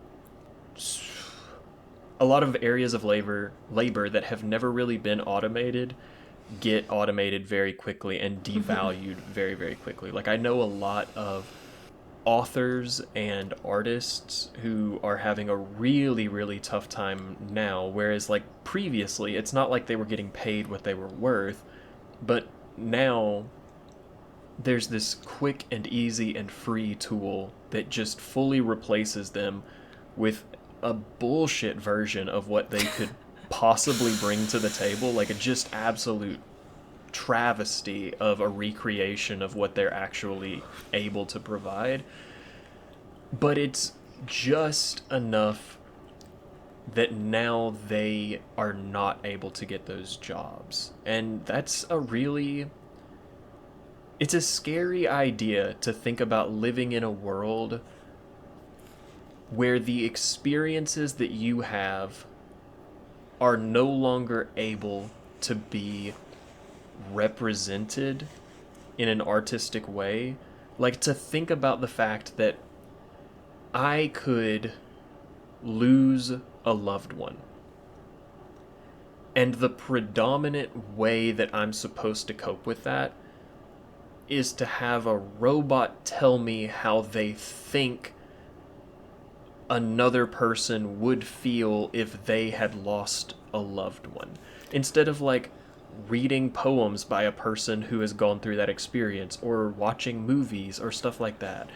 A lot of areas of labor that have never really been automated get automated very quickly and devalued very, very quickly. Like, I know a lot of authors and artists who are having a really, really tough time now, whereas, like, previously, it's not like they were getting paid what they were worth, but now there's this quick and easy and free tool that just fully replaces them with a bullshit version of what they could possibly bring to the table, like a just absolute travesty of a recreation of what they're actually able to provide. But it's just enough that now they are not able to get those jobs. And that's it's a scary idea to think about living in a world where the experiences that you have are no longer able to be represented in an artistic way. Like, to think about the fact that I could lose a loved one, and the predominant way that I'm supposed to cope with that is to have a robot tell me how they think another person would feel if they had lost a loved one, instead of like reading poems by a person who has gone through that experience or watching movies or stuff like that.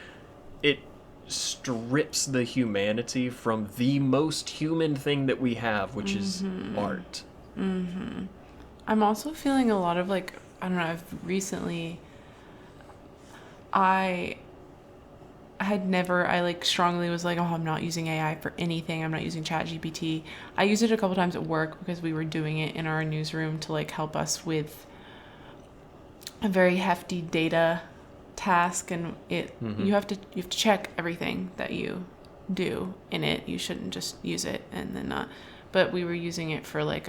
It strips the humanity from the most human thing that we have, which is art. I'm also feeling a lot of like, I don't know, I've recently, I like strongly was like, oh, I'm not using AI for anything. I'm not using ChatGPT. I used it a couple times at work because we were doing it in our newsroom to like help us with a very hefty data task, and you have to check everything that you do in it. You shouldn't just use it and then not. But we were using it for like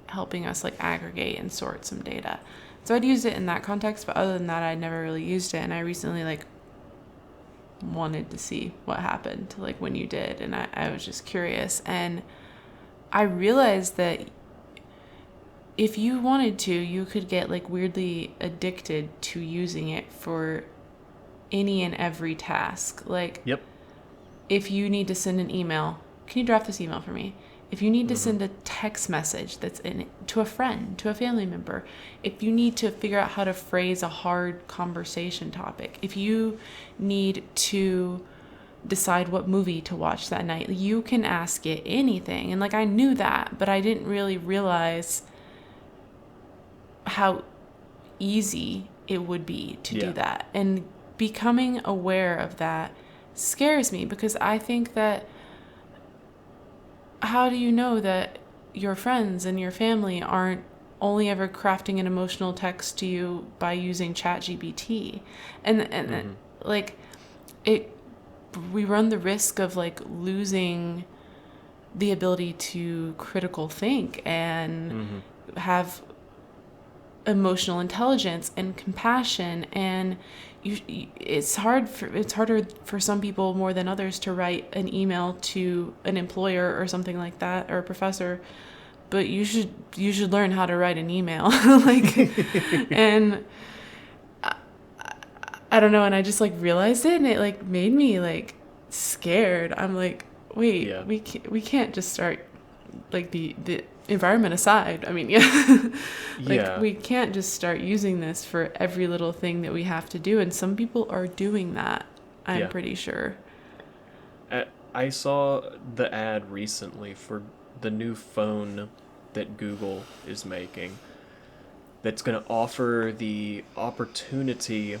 helping us like aggregate and sort some data. So I'd used it in that context, but other than that, I'd never really used it. And I recently like wanted to see what happened to like when you did, and I was just curious, and I realized that if you wanted to, you could get like weirdly addicted to using it for any and every task. Like, Yep. if you need to send an email, can you draft this email for me? If you need to send a text message that's in it, to a friend, to a family member, if you need to figure out how to phrase a hard conversation topic, if you need to decide what movie to watch that night, you can ask it anything. And like, I knew that, but I didn't really realize how easy it would be to do that. And becoming aware of that scares me, because I think that, how do you know that your friends and your family aren't only ever crafting an emotional text to you by using ChatGPT? And like, we run the risk of like losing the ability to critical think and have emotional intelligence and compassion, and it's harder for some people more than others to write an email to an employer or something like that, or a professor, but you should learn how to write an email. Like, and I don't know, and I just like realized it, and it like made me like scared. I'm like, wait, we can't just start, like, the environment aside, I mean, we can't just start using this for every little thing that we have to do, and some people are doing that, I'm pretty sure. I saw the ad recently for the new phone that Google is making that's going to offer the opportunity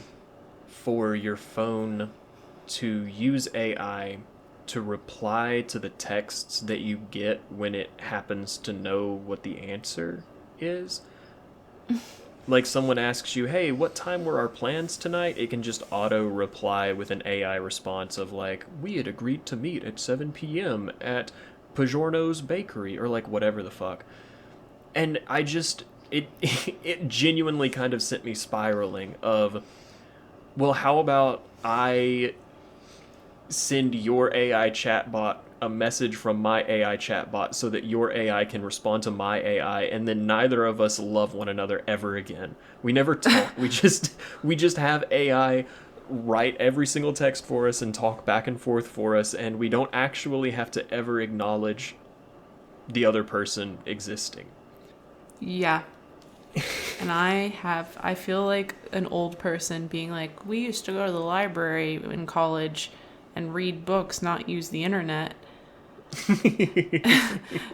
for your phone to use AI to reply to the texts that you get when it happens to know what the answer is. like someone asks you, hey, what time were our plans tonight? It can just auto reply with an AI response of like, we had agreed to meet at 7 p.m. at Pajorno's Bakery, or like whatever the fuck. And I just, it, it genuinely kind of sent me spiraling of, well, how about I send your AI chatbot a message from my AI chatbot so that your AI can respond to my AI, and then neither of us love one another ever again. We never talk. we just have AI write every single text for us and talk back and forth for us, and we don't actually have to ever acknowledge the other person existing. Yeah. And I feel like an old person being like, we used to go to the library in college and read books, not use the internet.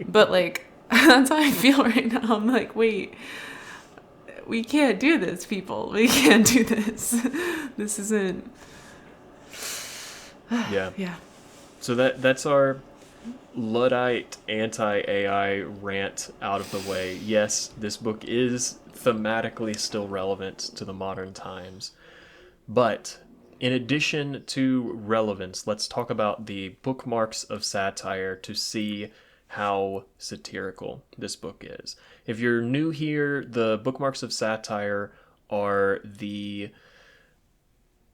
But like, that's how I feel right now. I'm like, wait, we can't do this, people. We can't do this. This isn't. Yeah. Yeah. So that's our Luddite anti-AI rant out of the way. Yes, this book is thematically still relevant to the modern times. But in addition to relevance, let's talk about the bookmarks of satire to see how satirical this book is. If you're new here, the bookmarks of satire are the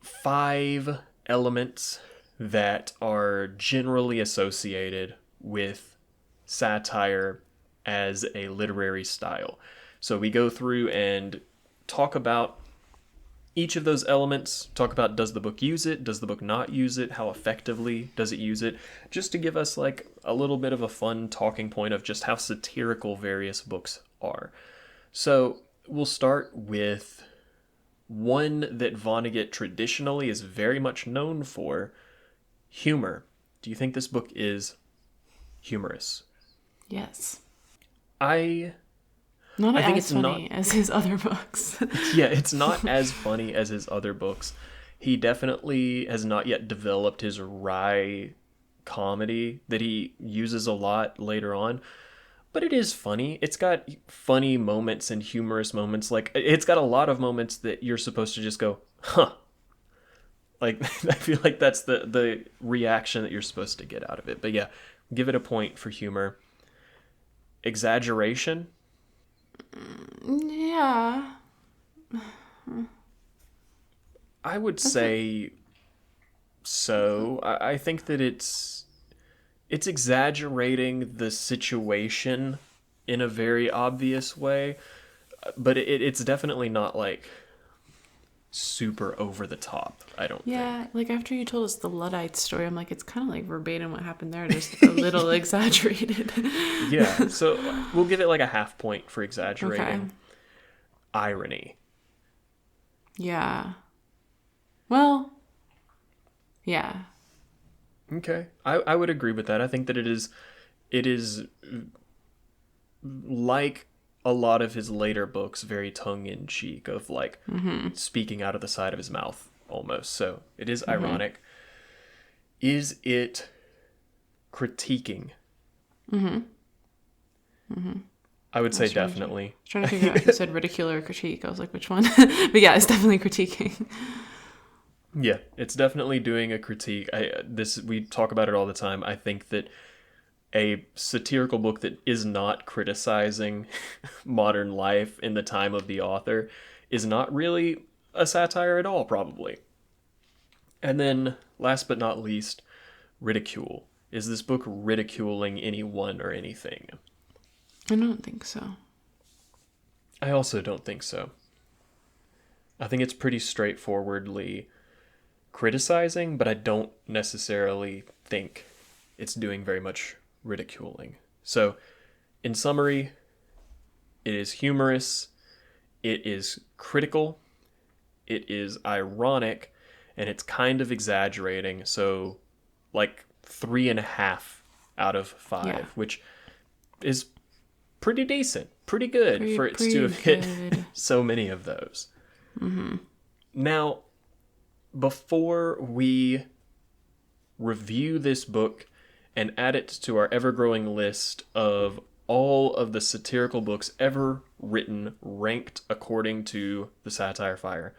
5 elements that are generally associated with satire as a literary style. So we go through and talk about each of those elements, talk about, does the book use it, does the book not use it, how effectively does it use it, just to give us like a little bit of a fun talking point of just how satirical various books are. So we'll start with one that Vonnegut traditionally is very much known for, humor. Do you think this book is humorous? Yes. I Not think as it's funny not. as his other books. Yeah, it's not as funny as his other books. He definitely has not yet developed his wry comedy that he uses a lot later on. But it is funny. It's got funny moments and humorous moments. Like, it's got a lot of moments that you're supposed to just go, huh. Like, I feel like that's the reaction that you're supposed to get out of it. But yeah, give it a point for humor. Exaggeration. Yeah. I would say so. I think that it's exaggerating the situation in a very obvious way, but it's definitely not like super over the top, I don't think. Like after you told us the Luddite story, I'm like, it's kind of like verbatim what happened there, just a little exaggerated. Yeah, so we'll give it like a half point for exaggerating. Okay. Irony. Yeah. Well, yeah. Okay. I would agree with that. I think that it is like a lot of his later books, very tongue-in-cheek of like speaking out of the side of his mouth almost. So it is ironic. Is it critiquing? I would say definitely. I was trying to figure out if you said ridicule or critique. I was like, which one? But yeah, it's definitely critiquing. Yeah, it's definitely doing a critique. We talk about it all the time. I think that a satirical book that is not criticizing modern life in the time of the author is not really a satire at all, probably. And then, last but not least, ridicule. Is this book ridiculing anyone or anything? I don't think so. I also don't think so. I think it's pretty straightforwardly criticizing, but I don't necessarily think it's doing very much ridiculing. So, in summary, it is humorous, it is critical, it is ironic, and it's kind of exaggerating. So, like 3.5 out of 5, which is pretty decent, pretty good for it to have hit so many of those. Now, before we review this book and add it to our ever-growing list of all of the satirical books ever written, ranked according to the Satire Fire.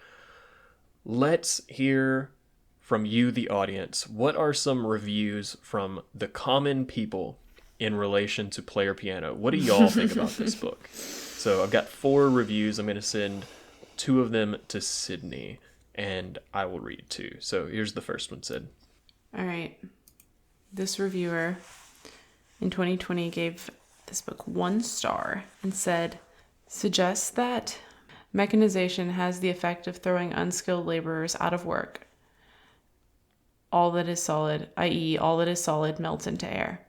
Let's hear from you, the audience. What are some reviews from the common people in relation to Player Piano? What do y'all think about this book? So I've got 4 reviews. I'm going to send 2 of them to Sydney, and I will read 2. So here's the first one, Sid. All right. This reviewer in 2020 gave this book 1 star and said, suggests that mechanization has the effect of throwing unskilled laborers out of work. All that is solid, i.e., all that is solid, melts into air.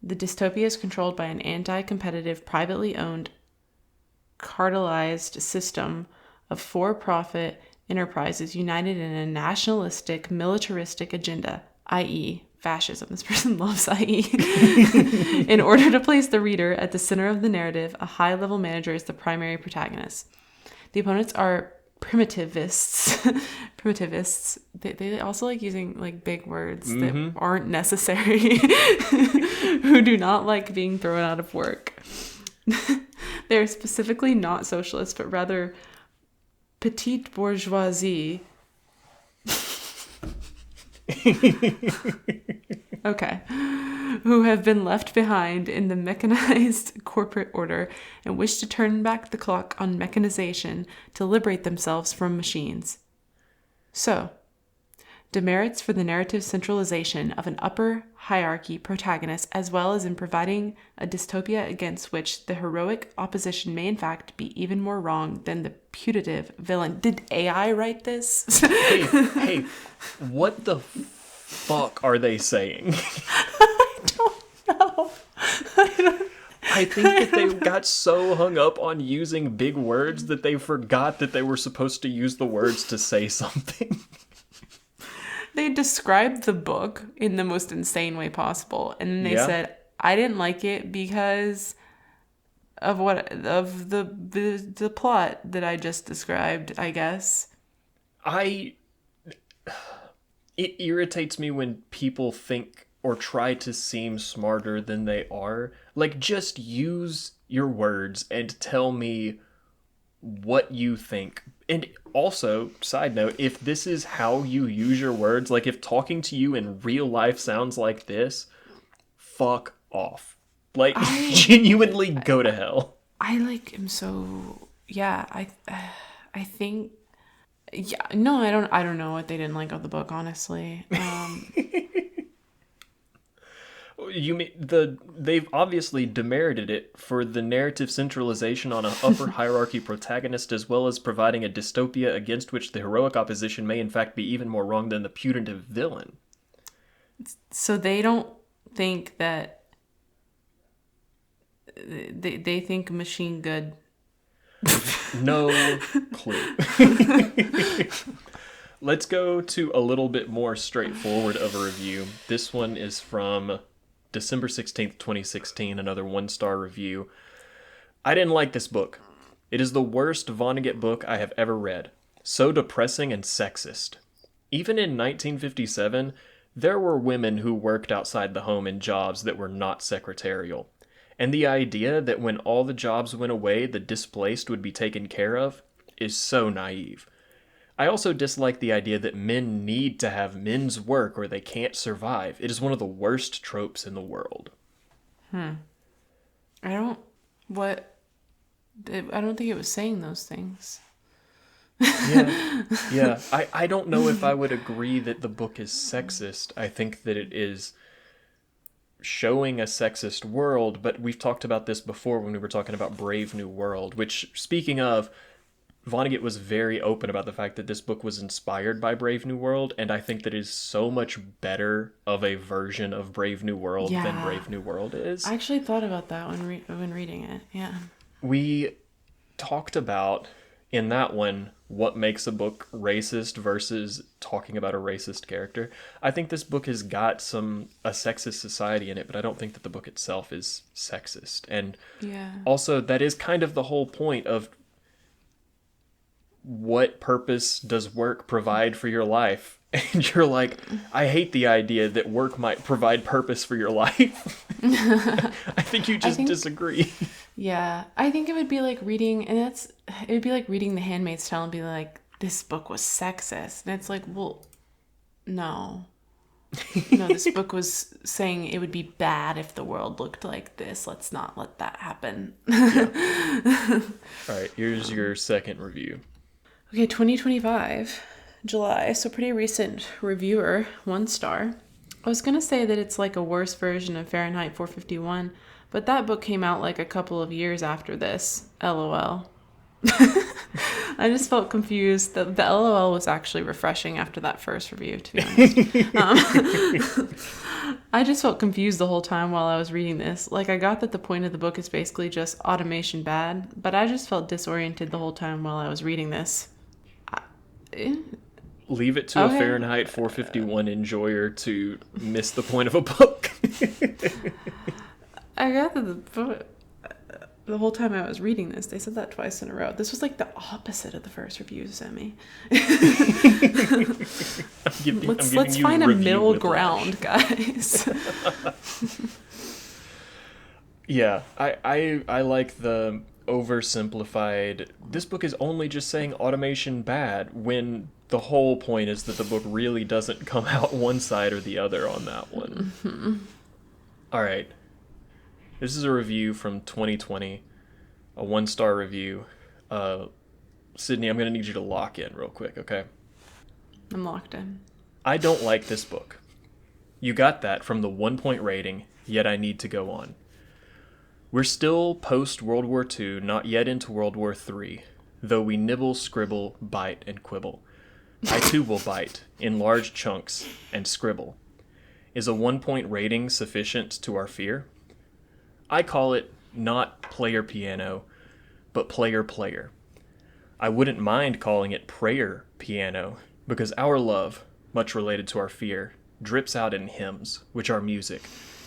The dystopia is controlled by an anti-competitive, privately owned, cartelized system of for-profit enterprises united in a nationalistic, militaristic agenda, i.e., fascism. This person loves i.e. In order to place the reader at the center of the narrative, a high-level manager is the primary protagonist. The opponents are primitivists. They also like using like big words that aren't necessary, who do not like being thrown out of work. They're specifically not socialist, but rather petite bourgeoisie. Okay. Who have been left behind in the mechanized corporate order and wish to turn back the clock on mechanization to liberate themselves from machines. So, demerits for the narrative centralization of an upper hierarchy protagonist, as well as in providing a dystopia against which the heroic opposition may in fact be even more wrong than the putative villain. Did AI write this? Hey, what the fuck are they saying? I don't know. I think that they got so hung up on using big words that they forgot that they were supposed to use the words to say something. They described the book in the most insane way possible, and they said, I didn't like it because of the plot that I just described, I guess. It irritates me when people think or try to seem smarter than they are. Like, just use your words and tell me what you think. And also, side note, if this is how you use your words, like if talking to you in real life sounds like this, fuck off. Like, genuinely go to hell. I like am so, yeah, I think, yeah, no, I don't know what they didn't like of the book, honestly. You mean they've obviously demerited it for the narrative centralization on an upper hierarchy protagonist, as well as providing a dystopia against which the heroic opposition may in fact be even more wrong than the putative villain. So they don't think that they think machine good. No clue. Let's go to a little bit more straightforward of a review. This one is from December 16th, 2016, another 1-star review. I didn't like this book. It is the worst Vonnegut book I have ever read. So depressing and sexist. Even in 1957, there were women who worked outside the home in jobs that were not secretarial. And the idea that when all the jobs went away, the displaced would be taken care of is so naive. I also dislike the idea that men need to have men's work or they can't survive. It is one of the worst tropes in the world. I don't think it was saying those things. Yeah. I don't know if I would agree that the book is sexist. I think that it is showing a sexist world, but we've talked about this before when we were talking about Brave New World, which, speaking of, Vonnegut was very open about the fact that this book was inspired by Brave New World, and I think that is so much better of a version of Brave New World than Brave New World is. I actually thought about that when reading it, yeah. We talked about, in that one, what makes a book racist versus talking about a racist character. I think this book has got a sexist society in it, but I don't think that the book itself is sexist. And also, that is kind of the whole point of what purpose does work provide for your life? And you're like, I hate the idea that work might provide purpose for your life. I think you just disagree. Yeah, I think it would be like reading, and it would be like reading The Handmaid's Tale and be like, this book was sexist. And it's like, well, no. No, this book was saying it would be bad if the world looked like this. Let's not let that happen. All right, here's your second review. Okay, 2025, July. So pretty recent reviewer, 1 star. I was going to say that it's like a worse version of Fahrenheit 451, but that book came out like a couple of years after this. LOL. I just felt confused. The LOL was actually refreshing after that first review, to be honest. I just felt confused the whole time while I was reading this. Like, I got that the point of the book is basically just automation bad, but I just felt disoriented the whole time while I was reading this. Leave it to a Fahrenheit 451 enjoyer to miss the point of a book. I got that the whole time I was reading this. They said that twice in a row. This was like the opposite of the first review you sent me. Let's find a middle ground, guys. Yeah, I like the oversimplified, this book is only just saying automation bad, when the whole point is that the book really doesn't come out one side or the other on that one. Mm-hmm. All right. This is a review from 2020, a 1-star review. Sydney, I'm going to need you to lock in real quick, okay? I'm locked in. I don't like this book. You got that from the 1-point rating, yet I need to go on. We're still post-World War II, not yet into World War III, though we nibble, scribble, bite, and quibble. I too will bite, in large chunks, and scribble. Is a 1-point rating sufficient to our fear? I call it not player piano, but player. I wouldn't mind calling it prayer piano, because our love, much related to our fear, drips out in hymns, which are music,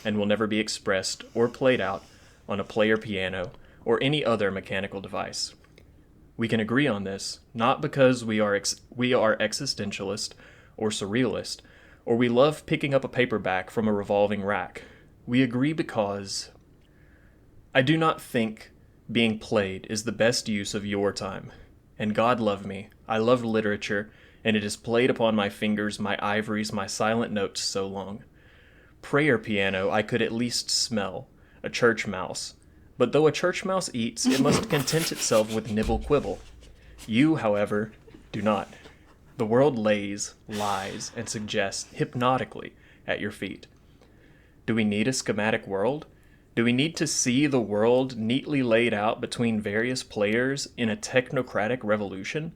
and will never be expressed or played out on a player piano or any other mechanical device. We can agree on this, not because we are existentialist or surrealist, or we love picking up a paperback from a revolving rack. We agree because I do not think being played is the best use of your time. And God love me, I love literature, and it is played upon my fingers, my ivories, my silent notes so long. Prayer piano I could at least smell, a church mouse. But though a church mouse eats, it must content itself with nibble quibble. You, however, do not. The world lays, lies, and suggests hypnotically at your feet. Do we need a schematic world? Do we need to see the world neatly laid out between various players in a technocratic revolution?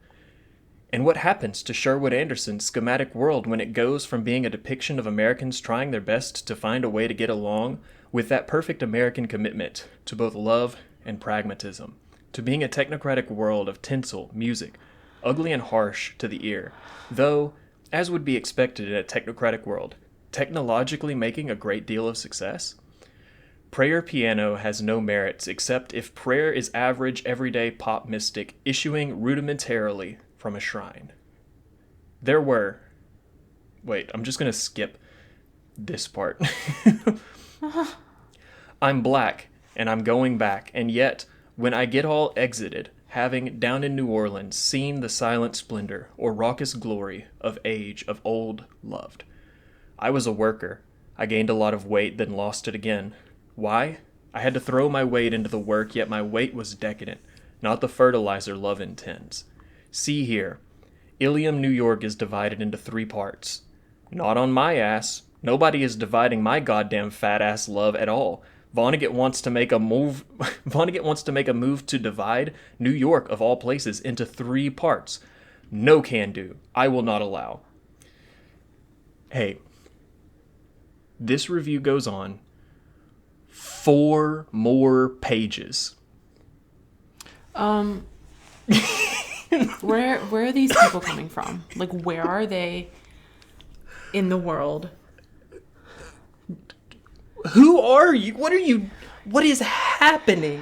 And what happens to Sherwood Anderson's schematic world when it goes from being a depiction of Americans trying their best to find a way to get along with that perfect American commitment to both love and pragmatism, to being a technocratic world of tinsel, music, ugly and harsh to the ear, though, as would be expected in a technocratic world, technologically making a great deal of success? Prayer piano has no merits except if prayer is average, everyday pop mystic issuing rudimentarily from a shrine. There were... Wait, I'm just going to skip this part. I'm black, and I'm going back, and yet, when I get all exited, having, down in New Orleans, seen the silent splendor, or raucous glory, of age, of old, loved. I was a worker. I gained a lot of weight, then lost it again. Why? I had to throw my weight into the work, yet my weight was decadent, not the fertilizer love intends. See here. Ilium, New York is divided into 3 parts. Not on my ass. Nobody is dividing my goddamn fat ass love at all. Vonnegut wants to make a move. Vonnegut wants to make a move to divide New York, of all places, into 3 parts. No can do. I will not allow. Hey, this review goes on 4 more pages. Where are these people coming from? Like, where are they in the world? Who are you? What is happening?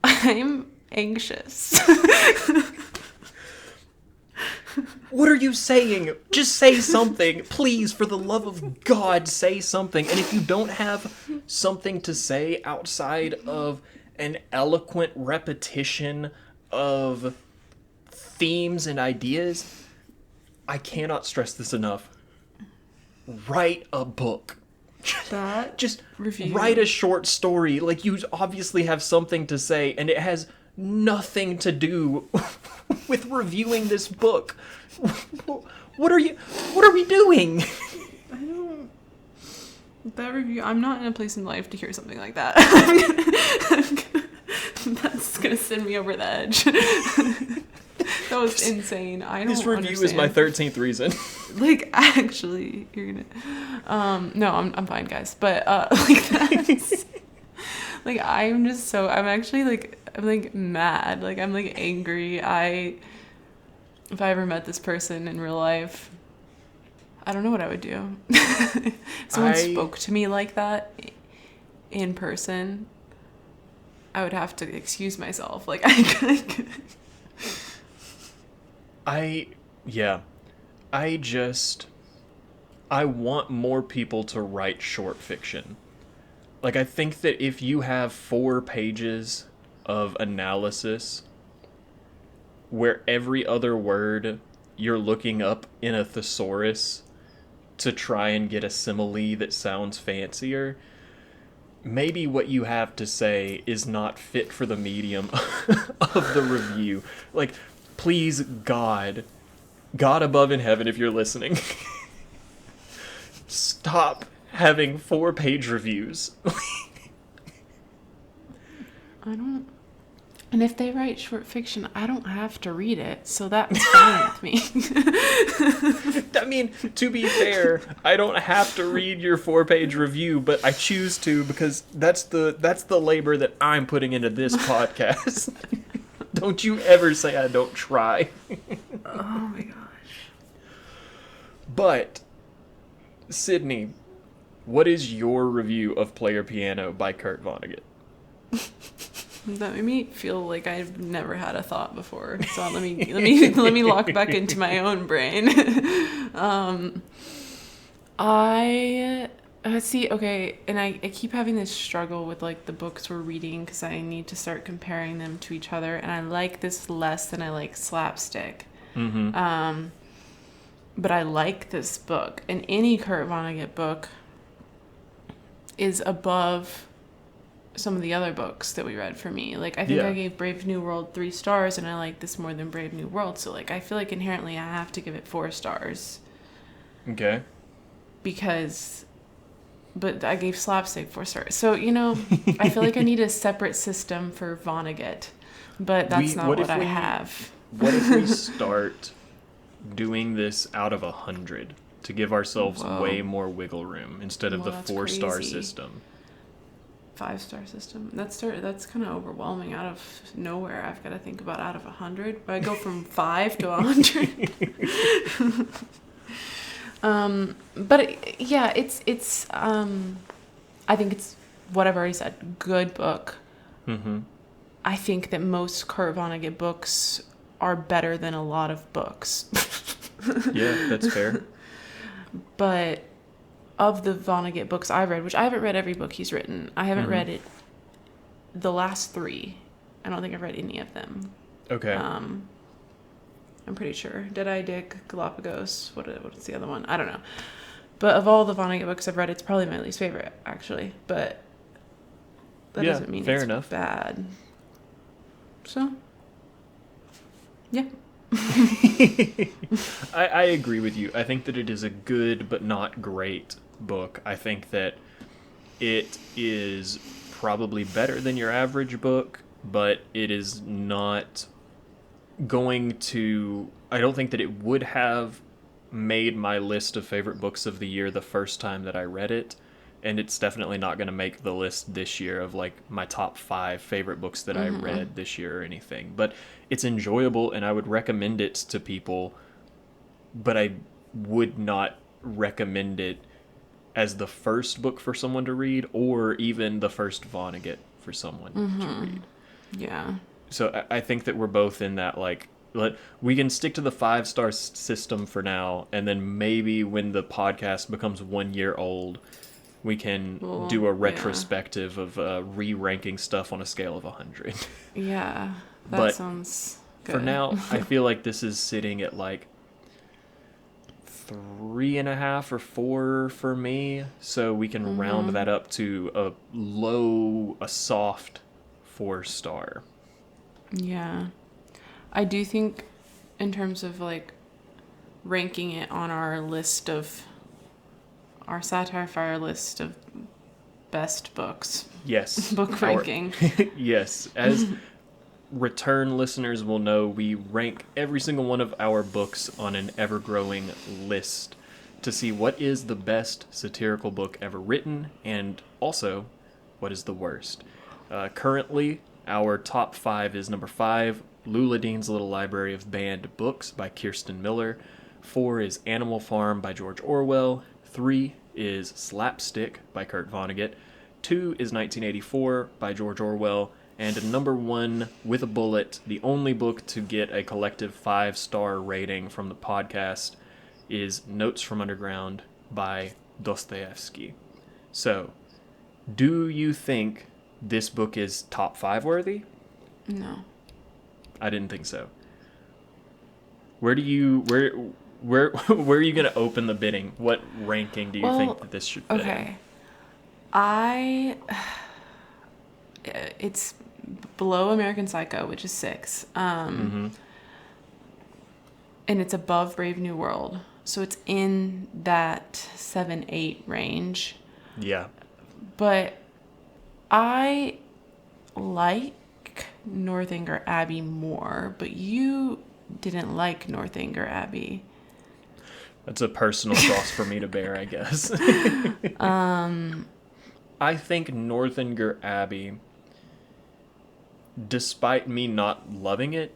I'm anxious. What are you saying? Just say something. Please, for the love of God, say something. And if you don't have something to say outside of an eloquent repetition of themes and ideas, I cannot stress this enough. Write a book. That Just review. write a short story. Like, you obviously have something to say, and it has nothing to do with reviewing this book. What are we doing? I don't. That review. I'm not in a place in life to hear something like that. That's gonna send me over the edge. That was insane. I don't. This review is my 13th reason. Like, actually, you're gonna. No, I'm fine, guys. But like that's. Like, I'm just so. I'm actually like. I'm like mad. Like, I'm like angry. If I ever met this person in real life, I don't know what I would do. If someone spoke to me like that in person, I would have to excuse myself. Like, I want more people to write short fiction. Like, I think that if you have 4 pages of analysis where every other word you're looking up in a thesaurus to try and get a simile that sounds fancier, maybe what you have to say is not fit for the medium of the review. Like, please, God above in heaven, if you're listening, stop having 4-page reviews. I don't. And if they write short fiction, I don't have to read it, so that's fine with me. I mean, to be fair, I don't have to read your 4-page review, but I choose to because that's the labor that I'm putting into this podcast. Don't you ever say I don't try. Oh my gosh. But, Sydney, what is your review of Player Piano by Kurt Vonnegut? That made me feel like I've never had a thought before. So let me lock back into my own brain. Let's see. Okay, and I keep having this struggle with like the books we're reading because I need to start comparing them to each other, and I like this less than I like Slapstick. Mm-hmm. But I like this book, and any Kurt Vonnegut book is above some of the other books that we read for me. Like, I think I gave Brave New World 3 stars, and I like this more than Brave New World. So, like, I feel like inherently I have to give it 4 stars. Okay. But I gave Slapstick 4 stars. So, you know, I feel like I need a separate system for Vonnegut, but that's not what I have. What if we start doing this out of 100 to give ourselves way more wiggle room instead of the 4-star system? 5-star system. That's kind of overwhelming. Out of nowhere, I've got to think about out of 100. I go from 5 to 100. But yeah, it's. I think it's what I've already said. Good book. Mm-hmm. I think that most Kurt Vonnegut books are better than a lot of books. Yeah, that's fair. But of the Vonnegut books I've read, which I haven't read every book he's written. I haven't read it. The last 3. I don't think I've read any of them. Okay. I'm pretty sure. Dead-Eye Dick, Galapagos. What's the other one? I don't know. But of all the Vonnegut books I've read, it's probably my least favorite, actually. But that doesn't mean fair it's enough. bad. So, yeah. I agree with you. I think that it is a good but not great book. I think that it is probably better than your average book, but it is not going to... I don't think that it would have made my list of favorite books of the year the first time that I read it, and it's definitely not going to make the list this year of like my top 5 favorite books that I read this year or anything. But it's enjoyable, and I would recommend it to people, but I would not recommend it as the first book for someone to read, or even the first Vonnegut for someone to read. Yeah. So I think that we're both in that, like, we can stick to the 5-star system for now, and then maybe when the podcast becomes 1 year old, we can do a retrospective of re-ranking stuff on a scale of 100. Yeah, that But sounds good. for now, I feel like this is sitting at like 3.5 or 4 for me, so we can round that up to a soft 4-star. Yeah. I do think in terms of like ranking it on our Satire Fire list of best books. Yes. Book ranking. Yes. As return listeners will know, we rank every single one of our books on an ever-growing list to see what is the best satirical book ever written, and also what is the worst. Currently, our top 5 is number 5, Lula Dean's Little Library of Banned Books by Kirsten Miller. 4 is Animal Farm by George Orwell. 3 is Slapstick by Kurt Vonnegut. 2 is 1984 by George Orwell. And number 1, with a bullet, the only book to get a collective 5-star rating from the podcast, is Notes from Underground by Dostoevsky. So, do you think this book is top 5 worthy? No. I didn't think so. Where are you going to open the bidding? What ranking do you think that this should fit? Okay. It's below American Psycho, which is 6. And it's above Brave New World. So it's in that 7-8 range. Yeah. But I like Northanger Abbey more, but you didn't like Northanger Abbey. That's a personal cross for me to bear, I guess. I think Northanger Abbey, despite me not loving it,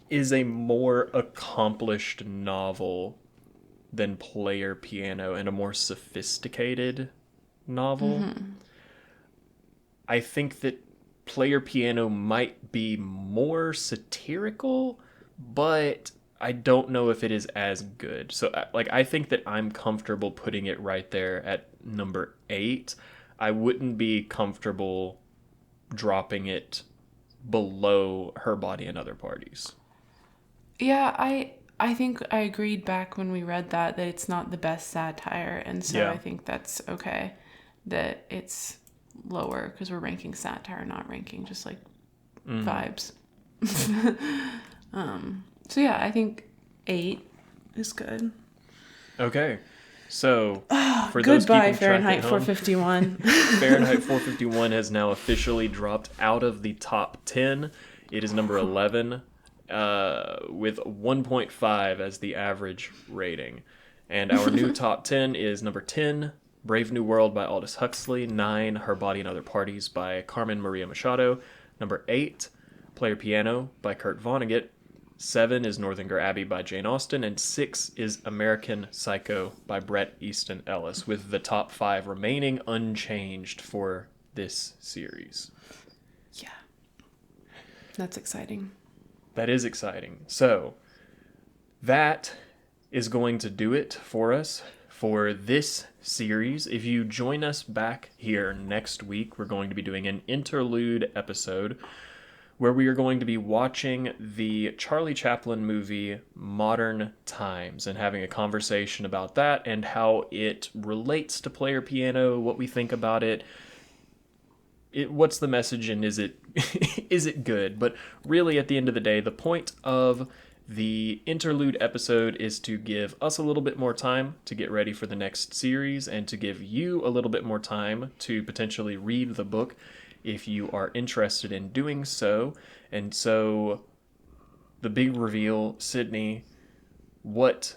is a more accomplished novel than Player Piano, and a more sophisticated novel. I think that Player Piano might be more satirical, but I don't know if it is as good. So, I think that I'm comfortable putting it right there at number 8. I wouldn't be comfortable dropping it below Her Body and Other Parties. Yeah, I think I agreed back when we read that it's not the best satire, and so I think that's okay that it's lower, because we're ranking satire, not ranking just like vibes. So yeah, I think 8 is good. Okay, so for those goodbye, keeping Fahrenheit track at home, 451. Fahrenheit 451 has now officially dropped out of the top 10. It is number 11, with 1.5 as the average rating. And our new top 10 is number 10, Brave New World by Aldous Huxley. 9, Her Body and Other Parties by Carmen Maria Machado. Number 8, Player Piano by Kurt Vonnegut. 7 is Northanger Abbey by Jane Austen. And 6 is American Psycho by Bret Easton Ellis, with the top 5 remaining unchanged for this series. Yeah. That's exciting. That is exciting. So, that is going to do it for us for this series. If you join us back here next week, we're going to be doing an interlude episode where we are going to be watching the Charlie Chaplin movie Modern Times and having a conversation about that and how it relates to Player Piano, what we think about it, what's the message, and is it is it good? But really, at the end of the day, the point of the interlude episode is to give us a little bit more time to get ready for the next series, and to give you a little bit more time to potentially read the book if you are interested in doing so. And so, the big reveal, Sydney, what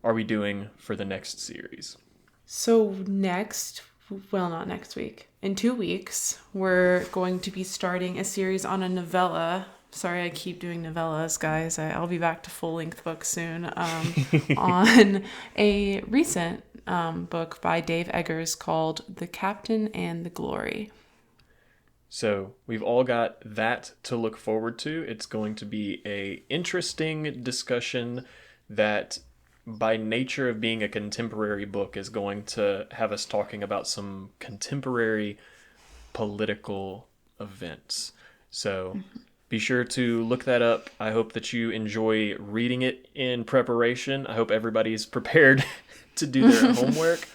are we doing for the next series? So not next week. In 2 weeks, we're going to be starting a series on a novella. Sorry, I keep doing novellas, guys. I'll be back to full-length books soon. On a recent book by Dave Eggers called The Captain and the Glory. So we've all got that to look forward to. It's going to be a interesting discussion that, by nature of being a contemporary book, is going to have us talking about some contemporary political events. So be sure to look that up. I hope that you enjoy reading it in preparation. I hope everybody's prepared to do their homework.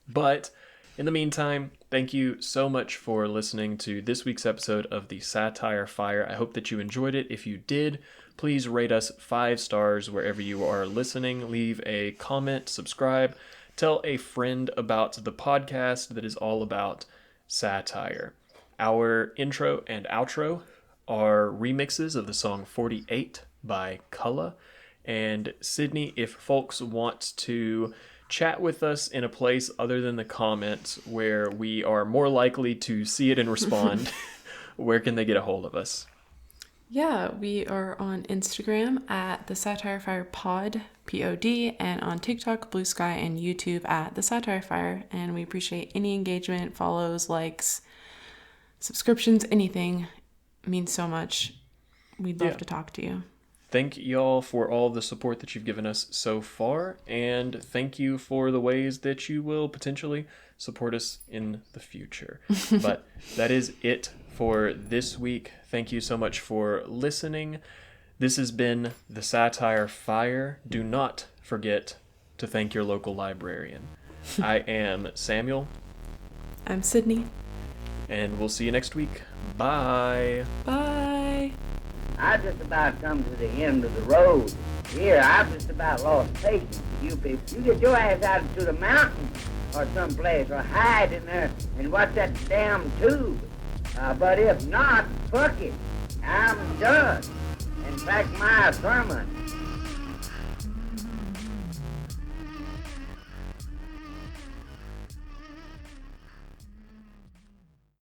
But in the meantime, thank you so much for listening to this week's episode of the Satire Fire. I hope that you enjoyed it. If you did, please rate us 5 stars wherever you are listening. Leave a comment, subscribe, tell a friend about the podcast that is all about satire. Our intro and outro are remixes of the song 48 by Cullah. And Sydney, if folks want to chat with us in a place other than the comments where we are more likely to see it and respond, where can they get a hold of us? Yeah, we are on Instagram at the Satire Fire Pod, Pod, and on TikTok, Blue Sky, and YouTube at the Satire Fire. And we appreciate any engagement, follows, likes, subscriptions, anything. It means so much. We'd love to talk to you. Thank y'all for all the support that you've given us so far, and thank you for the ways that you will potentially support us in the future. But that is it for this week. Thank you so much for listening. This has been the Satire Fire. Do not forget to thank your local librarian. I am Samuel. I'm Sydney. And we'll see you next week. Bye. Bye. I just about come to the end of the road. Here, I've just about lost patience with you people. You get your ass out into the mountains or someplace or hide in there and watch that damn tube. But if not, fuck it. I'm done. In fact, my sermon